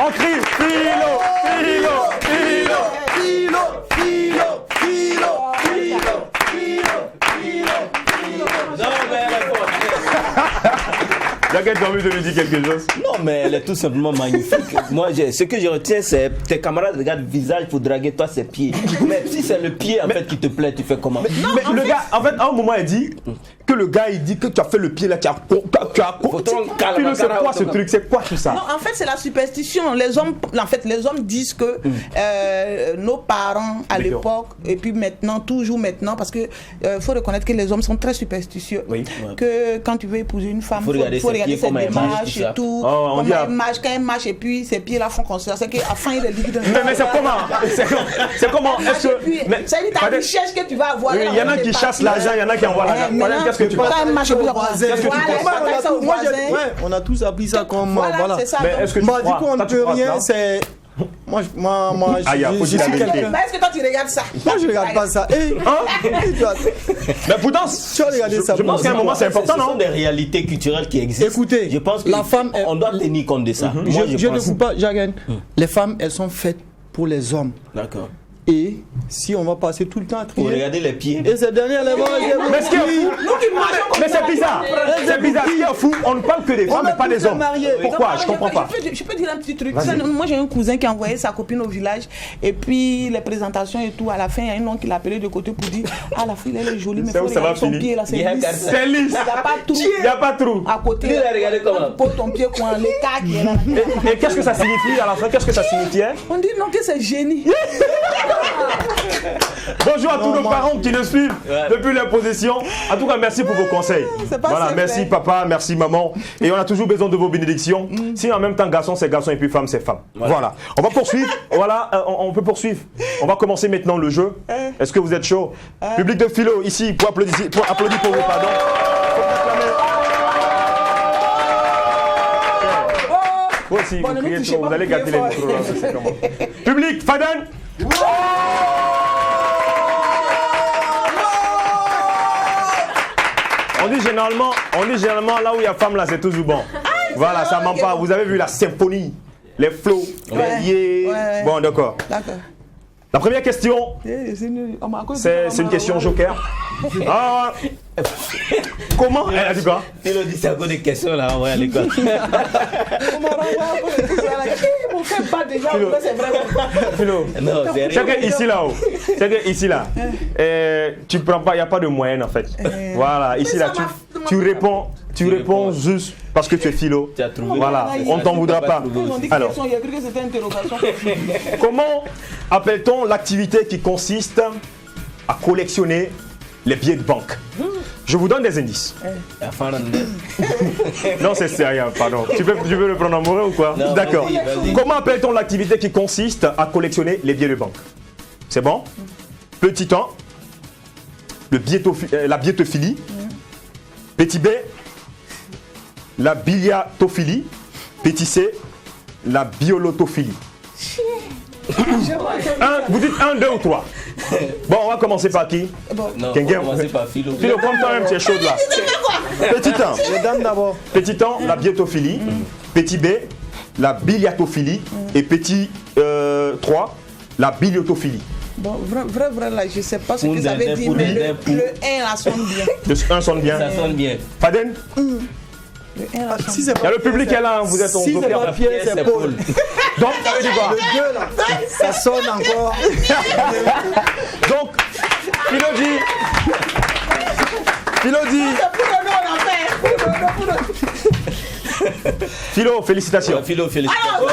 On crie Philo, Philo, Philo, Philo, Philo, Philo, Philo, Philo, Philo. Non, mais elle est forte. Jaguette, tu as envie de lui dire quelque chose? Non, mais elle est tout simplement magnifique. Moi, ce que je retiens, c'est tes camarades regardent le visage pour draguer toi ses pieds. Mais si c'est le pied en fait qui te plaît, tu fais comment? Mais le gars, en fait, à un moment, il dit que le gars, il dit que tu as fait le pied là, tu as Philo, c'est quoi ce truc? C'est quoi tout ça? Non, en fait, c'est la superstition. Les hommes disent que nos parents à l'époque, et puis maintenant, toujours maintenant, parce que faut reconnaître que les hommes sont très superstitieux. Oui. Que quand tu veux épouser une femme, il faut regarder ses démarches et tout. Oh, on dit quand elle marche et puis ses pieds là font considérer, c'est qu'à la fin il est liquide. Mais c'est comment? C'est comment? Est-ce que. C'est ta richesse que tu vas avoir. Il y en a qui chassent l'argent, il y en a qui envoient l'argent. Qu'est-ce que tu penses? On a tous appris ça comme. Voilà. Mais est-ce que tu crois? Du coup, on ne peut rien, c'est. Moi, je suis quelqu'un. Mais est-ce que toi tu regardes ça? Moi, je ne regarde pas ça. Mais pourtant, tu as regardé ça. Je pense qu'à un moment, c'est important, non? Ce sont des réalités culturelles qui existent. Écoutez, je pense que la femme, on doit tenir compte de ça. Je ne coupe pas, Jagan. Les femmes, elles sont faites pour les hommes. D'accord. Et si on va passer tout le temps à Pour trier. regarder les pieds. Et ces derniers éléments, Mais ce qui est fou, mais c'est bizarre. C'est bizarre. Ce qui est fou, on ne parle que des femmes, mais pas des hommes. Pourquoi? Je comprends pas. Je peux dire un petit truc. Vas-y. Moi, j'ai un cousin qui a envoyé sa copine au village. Et puis, les présentations et tout, à la fin, il y a un nom qui l'a appelé de côté pour dire ah, la fille, elle est jolie, mais C'est faut où ça va regarder son finir? pied là, c'est lisse. C'est lisse. Il n'y a pas de trou. Il n'y a pas de trou. À côté, Lui, il a regardé comment? tu poses ton pied coin, l'écart qui est là. Et qu'est-ce que ça signifie à la fin? Qu'est-ce que ça signifiait? On dit non, que c'est génie. Bonjour à tous nos parents qui nous suivent depuis l'imposition. En tout cas, merci pour vos conseils. C'est pas Voilà, secret. merci papa, merci maman. Et on a toujours besoin de vos bénédictions. Si en même temps garçon c'est garçon et puis femme c'est femme. Voilà. On va poursuivre. Voilà, on peut poursuivre. On va commencer maintenant le jeu. Est-ce que vous êtes chaud? Public de philo ici pour applaudir pour vous, pardon. Vous aussi, Bon, vous ne nous criez touchez trop, pas, vous allez vous gâter les criez micros là. C'est comment? Public, Faden. On dit généralement là où il y a femme là c'est toujours bon. Voilà, ça ment pas. Vous avez vu la symphonie, les flots, les yeux. ouais. Bon, d'accord. D'accord. La première question, c'est une question joker. Ah, comment? Elle a dit quoi? Il a dit c'est à cause des questions là, on va à l'école. Philo, Non, c'est rien. chacun ici là-haut. Chacun ici là. Tu prends pas, il n'y a pas de moyenne en fait. Voilà, ici là, tu réponds juste parce que tu es philo. Tu as trouvé. Voilà, on ne t'en voudra pas. Alors, Il y a cru que c'était une interrogation. comment appelle-t-on l'activité qui consiste à collectionner les billets de banque? Je vous donne des indices. La femme. Non, c'est sérieux, pardon. Tu veux le prendre en amoureux ou quoi? Non, D'accord. vas-y, vas-y. Comment appelle-t-on l'activité qui consiste à collectionner les billets de banque? C'est bon? Petit 1, la biétophilie. Petit B, la biliatophilie. Petit C, la biolotophilie. Vous dites 1, 2 ou 3. Bon, on va commencer par qui? Non, Quelqu'un? on va commencer par philo. Philo, comme toi-même, tu es chaude là. Petit 1. Les dames d'abord. Petit 1, la biétophilie. Petit B, la biliatophilie. Et petit 3, la biliotophilie. Bon, vrai, là, je sais pas ce que Pour ça veut d'un dire, pour mais d'un le pour. 1 là sonne bien. Le 1 sonne bien. Ça sonne bien. Faden? Le 1 là sonne Si bien. c'est Il y a le public qui est là, hein, vous êtes en Si c'est joker. pas Pierre, c'est Paul. Donc, ça veut dire quoi? Le 2 là, ça sonne encore. Donc, Philo dit. Philo, félicitations. Philo, félicitations.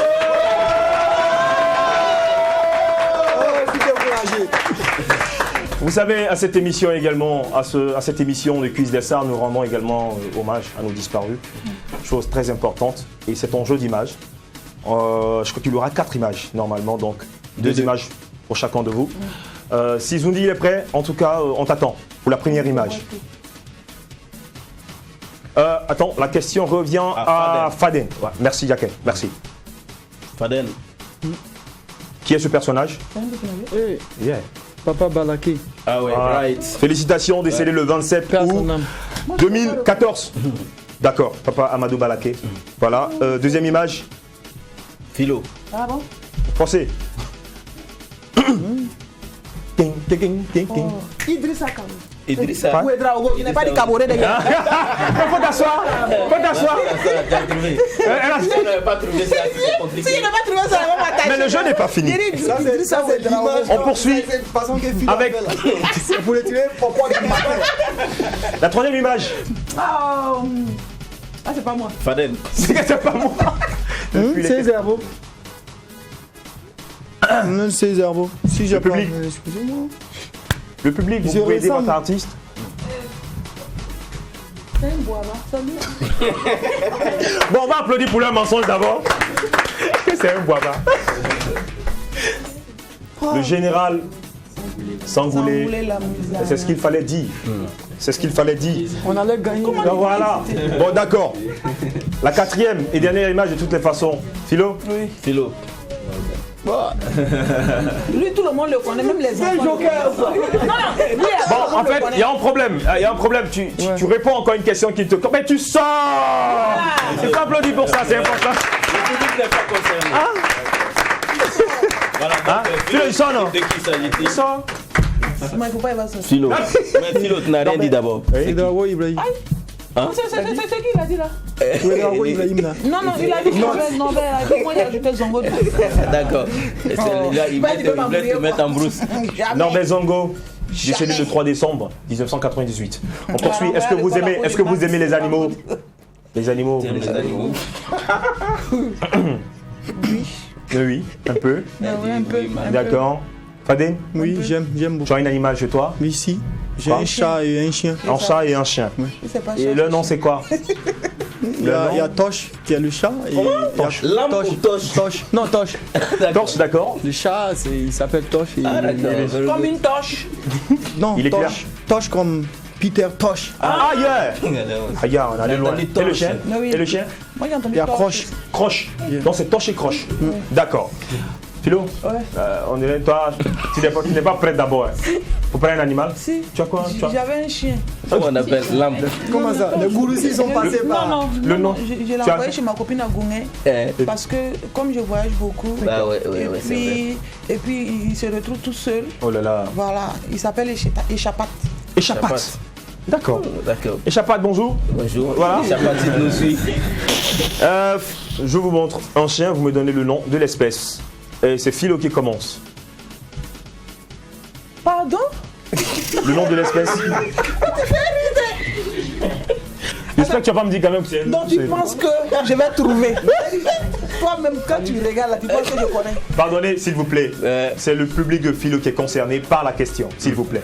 Vous savez, à cette émission également, à cette émission de Quiz des Stars, nous rendons également hommage à nos disparus. Chose très importante. Et c'est un jeu d'images. Je crois qu'il y aura 4 images normalement, donc 2 images pour chacun de vous. Si Zundi est prêt, en tout cas, on t'attend pour la première image. Attends, la question revient à Faden. Ouais, merci Jacquet, merci. Faden. Qui est ce personnage? Hey, Yeah. Papa Balaké. Ah ouais, Voilà. right. Félicitations, décédé le 27 Père août son âme. 2014. D'accord, Papa Amadou Balaké. Voilà, deuxième image. Philo. Ah bon? Pensez. Idrissa Kabo. Idrissa. Ou Edraogo, il n'est pas du Caboret de gars. Faut t'asseoir. Faut t'asseoir. Tu as trouvé. Si on n'avait pas trouvé ça, c'est compliqué. Si il n'a pas trouvé ça, on va m'attacher. Mais le jeu n'est pas fini. Ça, c'est l'image. On poursuit C'est la façon que Philo avec- a fait, là. C'est pour les tuer, pourquoi les matin. la troisième image. Ah, c'est pas moi. Faden. C'est pas moi. C'est Zervo. Non, c'est Zervo. Si j'ai Le public. pas- excusez-moi. Le public, vous Je pouvez aider ressemble. votre artiste. C'est un bois là. Salut. Bon, on va applaudir pour leur mensonge d'abord. C'est un bois-bas. Le général Sangoulé. Sangoulé, la misère. C'est ce qu'il fallait dire. C'est ce qu'il fallait dire. On allait gagner. Donc voilà. Bon, d'accord. La quatrième et dernière image de toutes les façons. Philo? Oui. Philo. Lui, tout le monde le connaît, même les enfants. joker, ça. Non, lui, Bon, en fait, il y a un problème. Il y a un problème. Tu réponds encore à une question qui te. Mais tu sors! Tu t'applaudis pour ça, c'est important. Le public n'est pas concerné. Voilà, Hein? Philo, il sort, non? de qui s'agit-il? Il sort. Moi, il faut pas y avoir ça. Philo. Mais Philo, tu n'as rien dit d'abord. Ouedraogo Ibrahim. C'est qui il a dit là? Ouedraogo Ibrahim là. Non, il a dit non, moi j'ai ajouté Zongo. D'accord. Et celui-là, il voulait te mettre en brousse. Norbert Zongo, décédé le 3 décembre 1998. On poursuit. Est-ce que vous aimez les animaux? Les animaux. Tiens, les animaux. Oui, un peu. Un peu. D'accord. Fadé, Oui, j'aime beaucoup. tu as un animal chez toi? Oui, si. J'ai Quoi? un chat et un chien. Un chat et un chien. Et le nom c'est quoi? Il y a Tosh qui est le chat. Et Tosh. Lampe ou Tosh? Tosh. Non, Tosh. Torche, d'accord. Le chat, il s'appelle Tosh. Et Ah, d'accord. Comme une torche. Non, Il est clair. Tosh. Tosh comme Peter Tosh. Ah, yeah! Ah, yeah, on est allé On a loin. entendu Et le torche. chien? Oui. Et le chien? Moi j'ai entendu Il y a torche. Croche. Croche. Non, c'est torche et croche. D'accord. Philo, on dirait toi, tu n'es pas prête d'abord. Pour prendre un animal? Si. Tu as quoi? J'avais un chien. Comment on appelle lampe? Comment ça? Les gourous ils sont passés par. Non, Le nom. Je l'ai Tu as- envoyé chez ma copine à Goungé parce que comme je voyage beaucoup, Bah ouais, c'est vrai. et puis il se retrouve tout seul. Oh là là. Voilà, il s'appelle Échapat. Échappate. D'accord. D'accord. Échappate, bonjour. Bonjour. Voilà. Chapati nous suit. Je vous montre un chien, vous me donnez le nom de l'espèce. Et c'est Philo qui commence. Pardon? Le nom de l'espèce. J'espère que tu vas pas me dire quand même que c'est. Donc tu penses que je vais trouver. Toi-même quand tu regardes là, tu penses que je connais. Pardonnez, s'il vous plaît. C'est le public de Philo qui est concerné par la question, s'il vous plaît.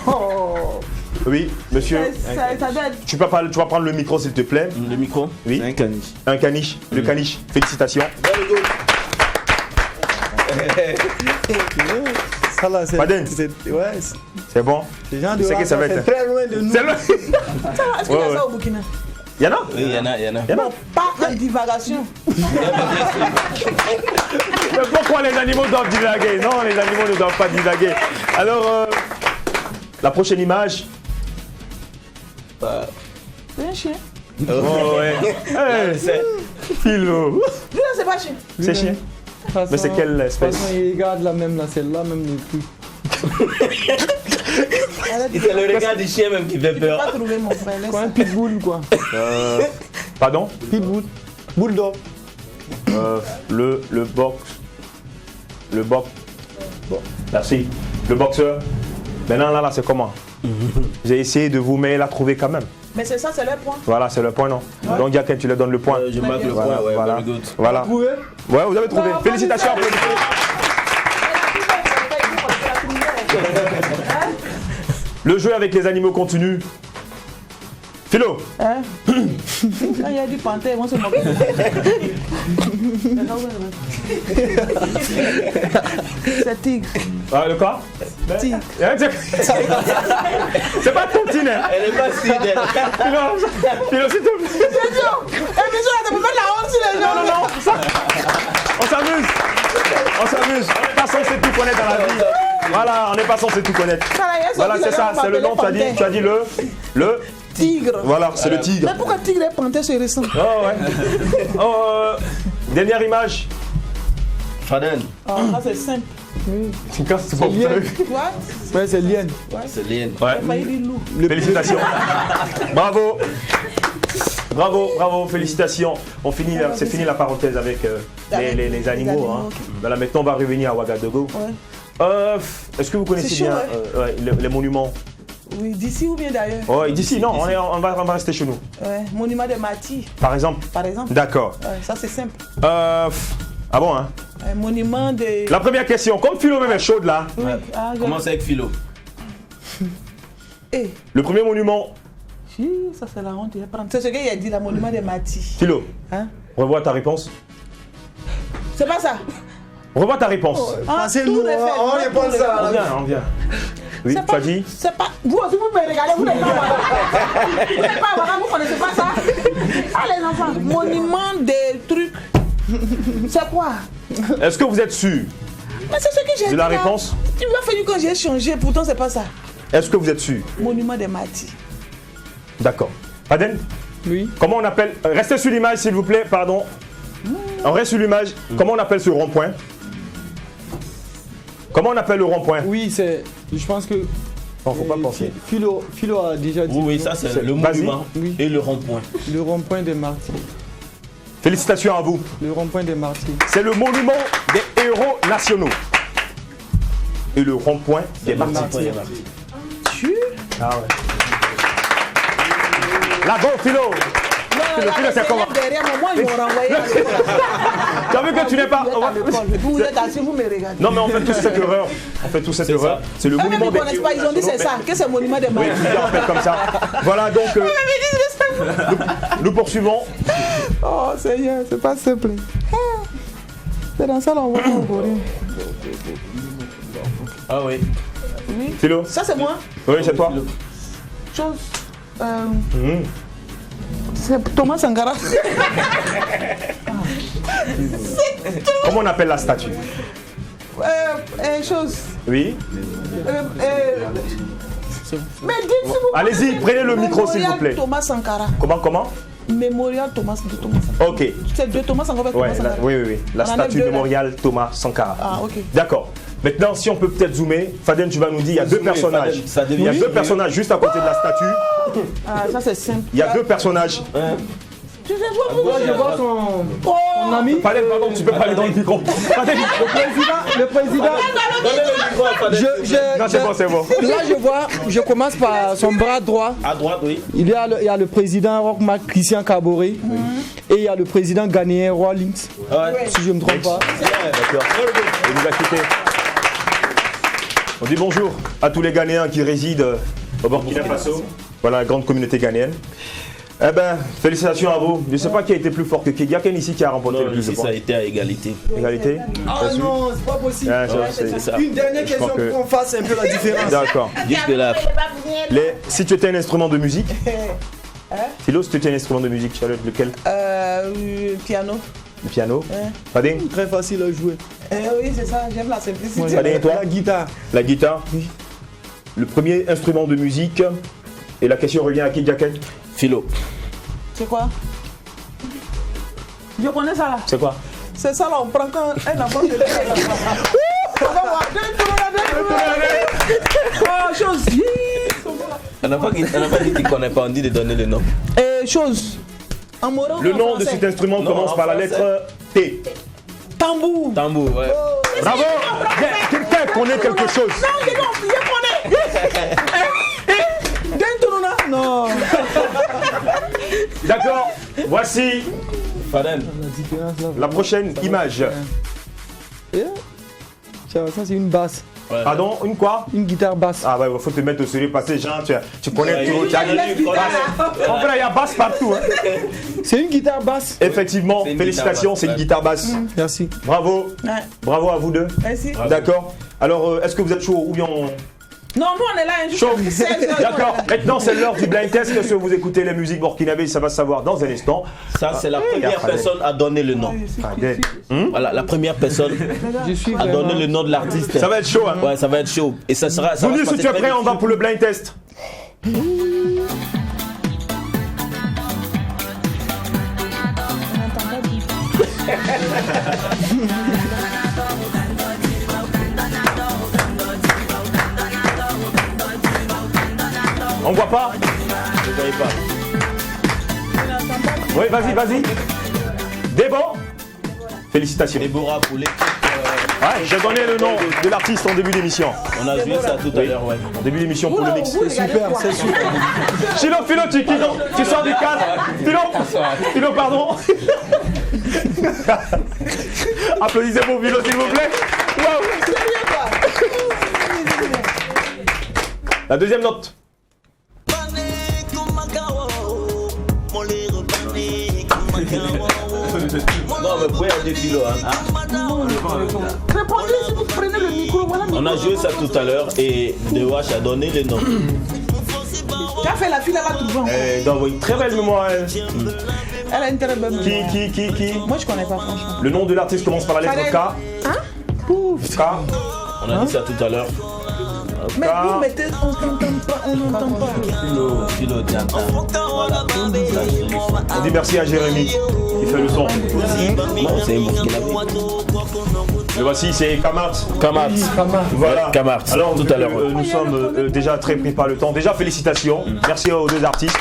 Oh. Oui, monsieur. Ça doit être... Tu vas prendre le micro, s'il te plaît. Le micro? Oui. C'est un caniche. Un caniche. Le caniche. Félicitations. Ça là, c'est. Paden. Ouais, C'est bon. c'est gens de C'est que ça va être. très loin de nous. C'est le. Est-ce qu'il y a ça au Burkina? Il y en a? Oui, il y en a. Il y en a. Pas en divagation. Mais pourquoi les animaux doivent divaguer? Non, les animaux ne doivent pas divaguer. Alors, la prochaine image. C'est un chien. Oh ouais. Hey, Philo. Lui là, c'est pas chien. C'est chien. Mais c'est quelle espèce? Il regarde la même là, celle-là même le plus. C'est le regard du chien même qui fait J'ai peur. pas trouvé mon frère. laisse Quoi, un ça. pitbull quoi. Pardon? Pitbull. Bulldog. Le box. Le box. Bon, merci. Le boxeur. Maintenant là, c'est comment? J'ai essayé de vous, mais il a trouvé quand même. Mais c'est ça, c'est le point. Voilà, c'est le point, non? Donc, il y a quelqu'un, tu lui donnes le point. Je marque le Voilà, point, ouais, voilà. very good. Voilà. Trouvé? Ouais, vous avez trouvé. Non, Félicitations. pas du tout. applaudissements. Le jeu avec les animaux continue. Philo. Hein? Quand il y a du panthère, moi c'est mon c'est tigre. Ah, le quoi? Tigre. C'est pas tontine, hein? Elle est pas si belle. Philo, s'il te plaît. Émission, ça peut mettre la honte sur les gens. Non, non, non, ça. On s'amuse. On s'amuse. On n'est pas censé tout connaître dans la vie. Voilà, on n'est pas censé tout connaître. Voilà, c'est ça, c'est le nom, tu as dit le tigre. Voilà, c'est le tigre. Mais pourquoi tigre et panthère se ressemblent? Oh, ouais. Oh, dernière image. Faden. Ah, c'est simple. C'est quand c'est pas vous savez. Quoi? Ouais, c'est Lien. C'est Lien. Ouais. Il a failli dire loup. Félicitations. Bravo. Bravo, bravo, félicitations. On finit, c'est fini la parenthèse avec les animaux. Hein. Voilà, maintenant on va revenir à Ouagadougou. Ouais. Est-ce que vous connaissez C'est chaud, bien les monuments? Oui, d'ici ou bien d'ailleurs? Oh, d'ici, non, on va rester chez nous. Ouais, monument de Mati, Par exemple? par exemple. D'accord. Ouais, ça c'est simple. Ah bon, hein? Monument de... La première question, comme Philo même est chaude là, Oui. Ah, Commence avec Philo. Eh, le premier monument, ça c'est la honte. Je vais prendre. C'est ce qu'il a dit, le monument de Mati. Philo, Hein? revois ta réponse. C'est pas ça? Revois ta réponse. Ah, C'est tout nous, refait, on tout répond refait. ça. On vient. Oui, C'est tu pas- as dit? C'est pas... Vous aussi, vous me regardez, vous n'êtes pas Ouaga. Vous n'êtes pas Ouaga, vous connaissez pas ça? Ah les enfants, monument des trucs. C'est quoi? Est-ce que vous êtes sûr Mais c'est ce que j'ai dit de la là. réponse? Tu m'as fallu quand j'ai changé, pourtant c'est pas ça. Est-ce que vous êtes sûr? Monument de Mati. D'accord. Paden, Oui. comment on appelle... Restez sur l'image s'il vous plaît, pardon. On reste sur l'image. Comment on appelle ce rond-point? Comment on appelle le rond-point? Oui, c'est. Je pense que. Non, faut pas penser. Philo a déjà dit. Oui, ça c'est le monument Oui. et le rond-point. Le rond-point des martyrs. Félicitations à vous. Le rond-point des martyrs. C'est le monument des héros nationaux. Et le rond-point des martyrs. Ah ouais. La go, Philo. Non, là, c'est comment? derrière moi, ils m'ont renvoyé à l'école. Tu as vu que tu n'es pas... Vous êtes assis, vous me regardez. Non, mais on fait tous cette erreur. On fait tous cette erreur. C'est le Eux-mêmes, monument ils des ne connaissent pas, ils ont dit c'est ça, que c'est le monument des Oui, martyrs. on fait comme ça. Voilà, donc... nous poursuivons. Oh Seigneur, c'est pas simple. C'est dans ça là, on va encore. Ah oui. Philo. Ça c'est moi. Oui, c'est toi. Chose. C'est Thomas Sankara. Comment on appelle la statue? Chose. Oui. Mais dites-vous. Allez-y, prenez le micro s'il vous plaît. Thomas Sankara. Comment? Mémorial Thomas Sankara. Ok. C'est de Thomas Sankara. Ouais, Thomas Sankara. oui. La On en a statue deux, là. mémorial Thomas Sankara. Ah, ok. D'accord. Maintenant, si on peut peut-être zoomer, Faden, tu vas nous dire, il y a deux personnages. Faden, ça devient Il y a deux sérieux. personnages juste à côté de la statue. Ah, ça c'est simple. Il y a deux personnages. Tu sais quoi, Moi, je vois son ami. Faden, pardon, tu peux parler dans le micro. Faden, Le président. Donnez le micro à Faden. non, c'est bon. Là, je commence par son bras droit. À droite, oui. Il y a le président Roch-Marc Christian Kaboré et il y a le président ghanéen Roi Links, Ouais. si je ne me trompe pas. D'accord. Il nous a quittés. On dit bonjour à tous les Ghanéens qui résident au Burkina Faso. Voilà la grande communauté ghanéenne. Eh ben, félicitations à vous. Je ne sais pas qui a été plus fort que qui. Il y a quelqu'un ici qui a remporté Non, le plus de ici ça points. a été à égalité. Égalité. Ah non, c'est pas possible. Ah, c'est ça. Une dernière question crois que- pour qu'on fasse un peu la différence. D'accord. Jusque-là. Si tu étais un instrument de musique, Philo, si tu étais un instrument de musique, tu allais être lequel? Piano. Le piano. Fadin? Très facile à jouer. Oui, c'est ça, j'aime la simplicité. Fadin et toi? La guitare. La guitare. Le premier instrument de musique. Et la question revient à qui, Jacken? Philo. C'est quoi? Je connais ça là. C'est quoi? C'est ça là, on prend quand un enfant de on va voir. Oh, chose. On n'a pas dit qu'il ne connaît pas, on dit de donner le nom. Chose. En moral, Le en nom de français. cet instrument Non, commence en par la français. lettre T. Tambour. Tambour, ouais. Bravo! Quelqu'un connaît quelque chose. Non, je connais. Dentonona. Non. D'accord. Voici Faden. la prochaine image. Tiens, ça c'est une basse. Ouais. Pardon, une quoi? Une guitare basse. Ah ouais, il faut te mettre au sérieux parce que Jean, tu connais Ouais, tout. il tu as- connaît. En vrai, il y a basse partout. Hein. C'est une guitare basse. Effectivement, C'est une félicitations, guitare basse, c'est une ouais. guitare basse. Merci. Bravo. Ouais. Bravo à vous deux. Merci. D'accord. Alors, est-ce que vous êtes chaud ou bien on... Non, nous on est là. Juste Chaud. 16 heures. D'accord. Maintenant, c'est l'heure du blind test. Est-ce que vous écoutez les musiques burkinabées? Ça va se savoir dans un instant. Ça, c'est la première Faden. personne à donner le nom. Voilà, la première personne Je suis à donner le nom de l'artiste. Ça va être chaud, hein? Ouais, ça va être chaud. Et ça sera. Ça va Bounous, se si passer tu es très prêt, vite. on va pour le blind test. On voit pas? Vous voyez pas. Oui, vas-y. Débat. Félicitations. Déborah pour l'équipe. Ouais, j'ai donné le nom de l'artiste en début d'émission. On a joué ça tout à l'heure, ouais. En début d'émission pour le mix. C'est super, c'est super. Philo, tu sors du cadre. Philo, pardon. Applaudissez pour Philo, s'il vous plaît. Wow. La deuxième note. Non, mais vous pouvez dire Philo. Hein. Répondez si vous prenez le micro. Voilà, On a joué ça tout à l'heure et DeWash a donné le nom. Tu as fait la fille là-bas tout le temps. Dans une très belle mémoire. Elle a une très belle mémoire. Qui Moi je connais pas franchement. Le nom de l'artiste commence par la lettre K. Hein? K. On a dit ça tout à l'heure. Mais vous mettez, on n'entend pas, on n'entend pas. On dit merci à Jérémy qui fait le son. C'est un Burkinabé. Le voici, c'est Kamart. Voilà. Kamart. Alors, tout à l'heure. Nous sommes déjà très pris par le temps. Déjà, félicitations. Merci aux deux artistes.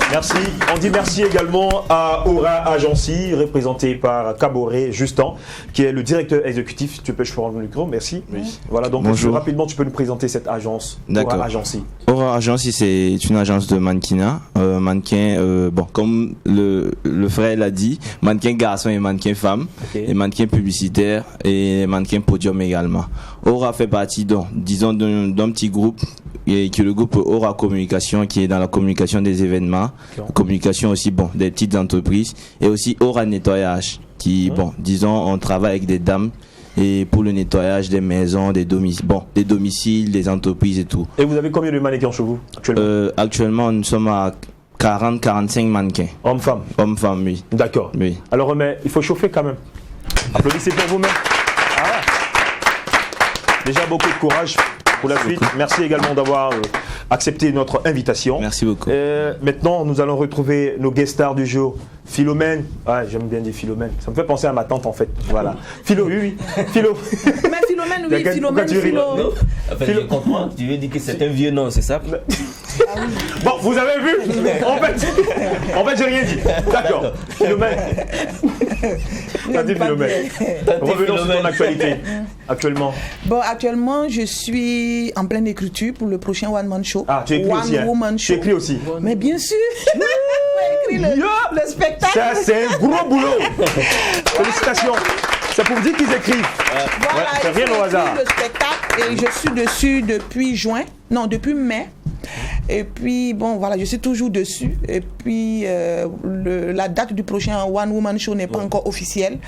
Merci. On dit merci également à Aura Agency, représenté par Caboret Justin, qui est le directeur exécutif. Tu peux prendre le micro, merci. Oui. Voilà, donc rapidement, tu peux nous présenter cette agence, Aura Agency. Aura Agency, c'est une agence de mannequinat. Mannequin, comme le frère l'a dit, mannequin garçon et mannequin femme, et mannequin publicitaire et mannequin podium également. Aura fait partie, disons, d'un petit groupe qui est le groupe Aura Communication, qui est dans la communication des événements, communication aussi, des petites entreprises, et aussi Aura Nettoyage, qui, disons, on travaille avec des dames et pour le nettoyage des maisons, des domiciles, des entreprises et tout. Et vous avez combien de mannequins chez vous actuellement? Actuellement, nous sommes à 40-45 mannequins. Hommes-femmes? Hommes-femmes, oui. D'accord. Oui. Alors, mais il faut chauffer quand même. Applaudissez pour vous-même. Déjà, beaucoup de courage pour la suite. Merci également d'avoir accepté notre invitation. Merci beaucoup. Maintenant, nous allons retrouver nos guest stars du jour. Philomène. Ah, j'aime bien dire Philomène. Ça me fait penser à ma tante en fait. Voilà. Philo. Mais Philomène, oui, Philomène, Philo. Je comprends. Tu veux dire que c'est un vieux nom, c'est ça? Bon, vous avez vu? En fait, j'ai rien dit. D'accord. Philomène. T'as dit Philomène. Revenons sur ton actualité. Actuellement. Bon, actuellement, je suis en pleine écriture pour le prochain One Man Show. Ah, tu écris One aussi. Woman Show. Tu écris aussi. Mais bien sûr. J'ai écrit le spectacle. Ça, c'est un gros boulot. Félicitations. C'est pour dire qu'ils écrivent. Voilà, c'est rien au hasard. Le spectacle et je suis dessus depuis mai. Et puis, je suis toujours dessus. Et puis, la date du prochain One Woman Show n'est pas encore officielle.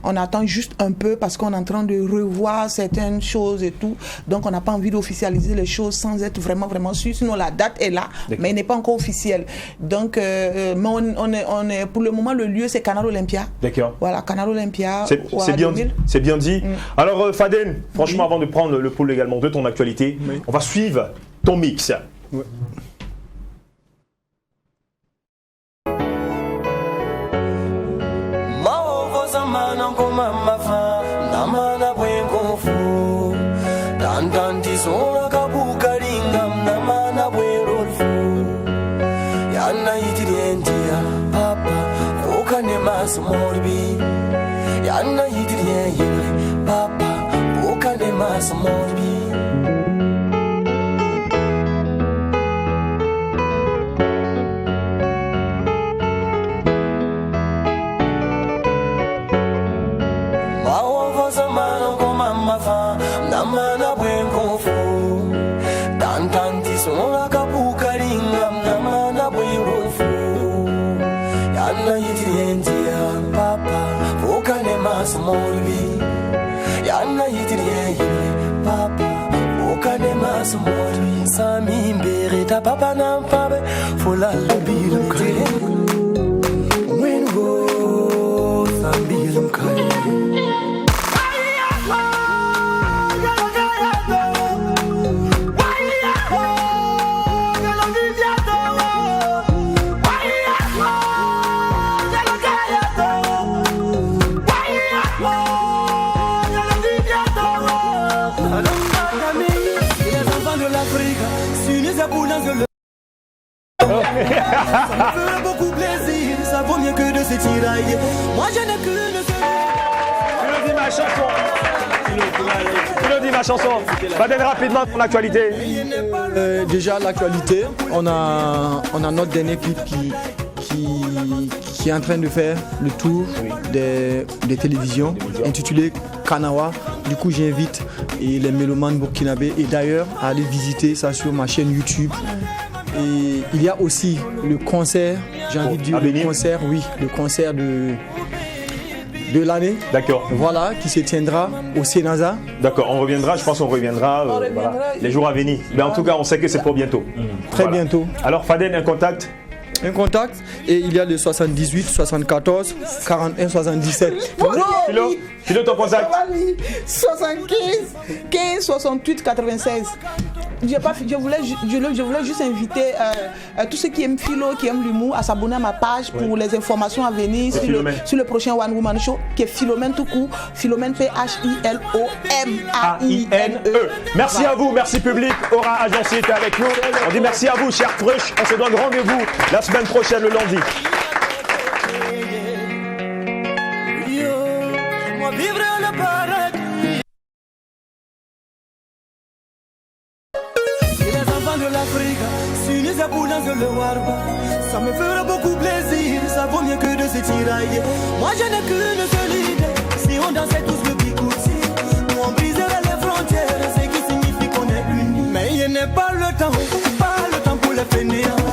On attend juste un peu parce qu'on est en train de revoir certaines choses et tout. Donc, on n'a pas envie d'officialiser les choses sans être vraiment, vraiment sûr. Sinon, la date est là, mais elle n'est pas encore officielle. Donc, mais on est, pour le moment, le lieu, c'est Canal Olympia. D'accord. Voilà, Canal Olympia. C'est bien dit. Alors, Faden, franchement, avant de prendre le pôle également de ton actualité, on va suivre ton mix. Ouais. Sami mbere ta papa na pabe fola lebilum kare wengo sambilum kare Ça me ferait beaucoup plaisir, ça vaut mieux que de se tirailler. Moi je n'ai qu'une seule. Tu le dis ma chanson. Tu le dis ma chanson. Faden, rapidement ton actualité. Déjà l'actualité, on a notre dernier clip qui est en train de faire le tour des télévisions, intitulé Kanawa. Du coup j'invite les mélomanes burkinabés et d'ailleurs à aller visiter ça sur ma chaîne YouTube. Et il y a aussi le concert, j'ai envie de dire le concert de l'année. D'accord. Voilà, qui se tiendra au Sénasa. D'accord, on reviendra, je pense qu'on reviendra, les jours à venir. Mais en tout cas, on sait que c'est pour bientôt. Très bientôt. Alors Faden, un contact un contact. Et il y a le 78, 74, 41, 77. Philo, ton contact. 75, 15, 68, 96. Je voulais juste inviter tous ceux qui aiment philo, qui aiment l'humour, à s'abonner à ma page pour les informations à venir sur le prochain One Woman Show, qui est Philomène tout court, Philomène P-H-I-L-O-M-A-I-N-E. Merci à vous, merci public. Aura Agency était avec nous. On dit merci à vous, chers Crush. On se donne rendez-vous la semaine prochaine, le lundi. Le warba, ça me fera beaucoup plaisir, ça vaut mieux que de se tirailler. Moi je n'ai qu'une seule idée, si on dansait tous le bigouti, nous on briserait les frontières, ce qui signifie qu'on est unis. Mais il n'est pas le temps pour les fainéants.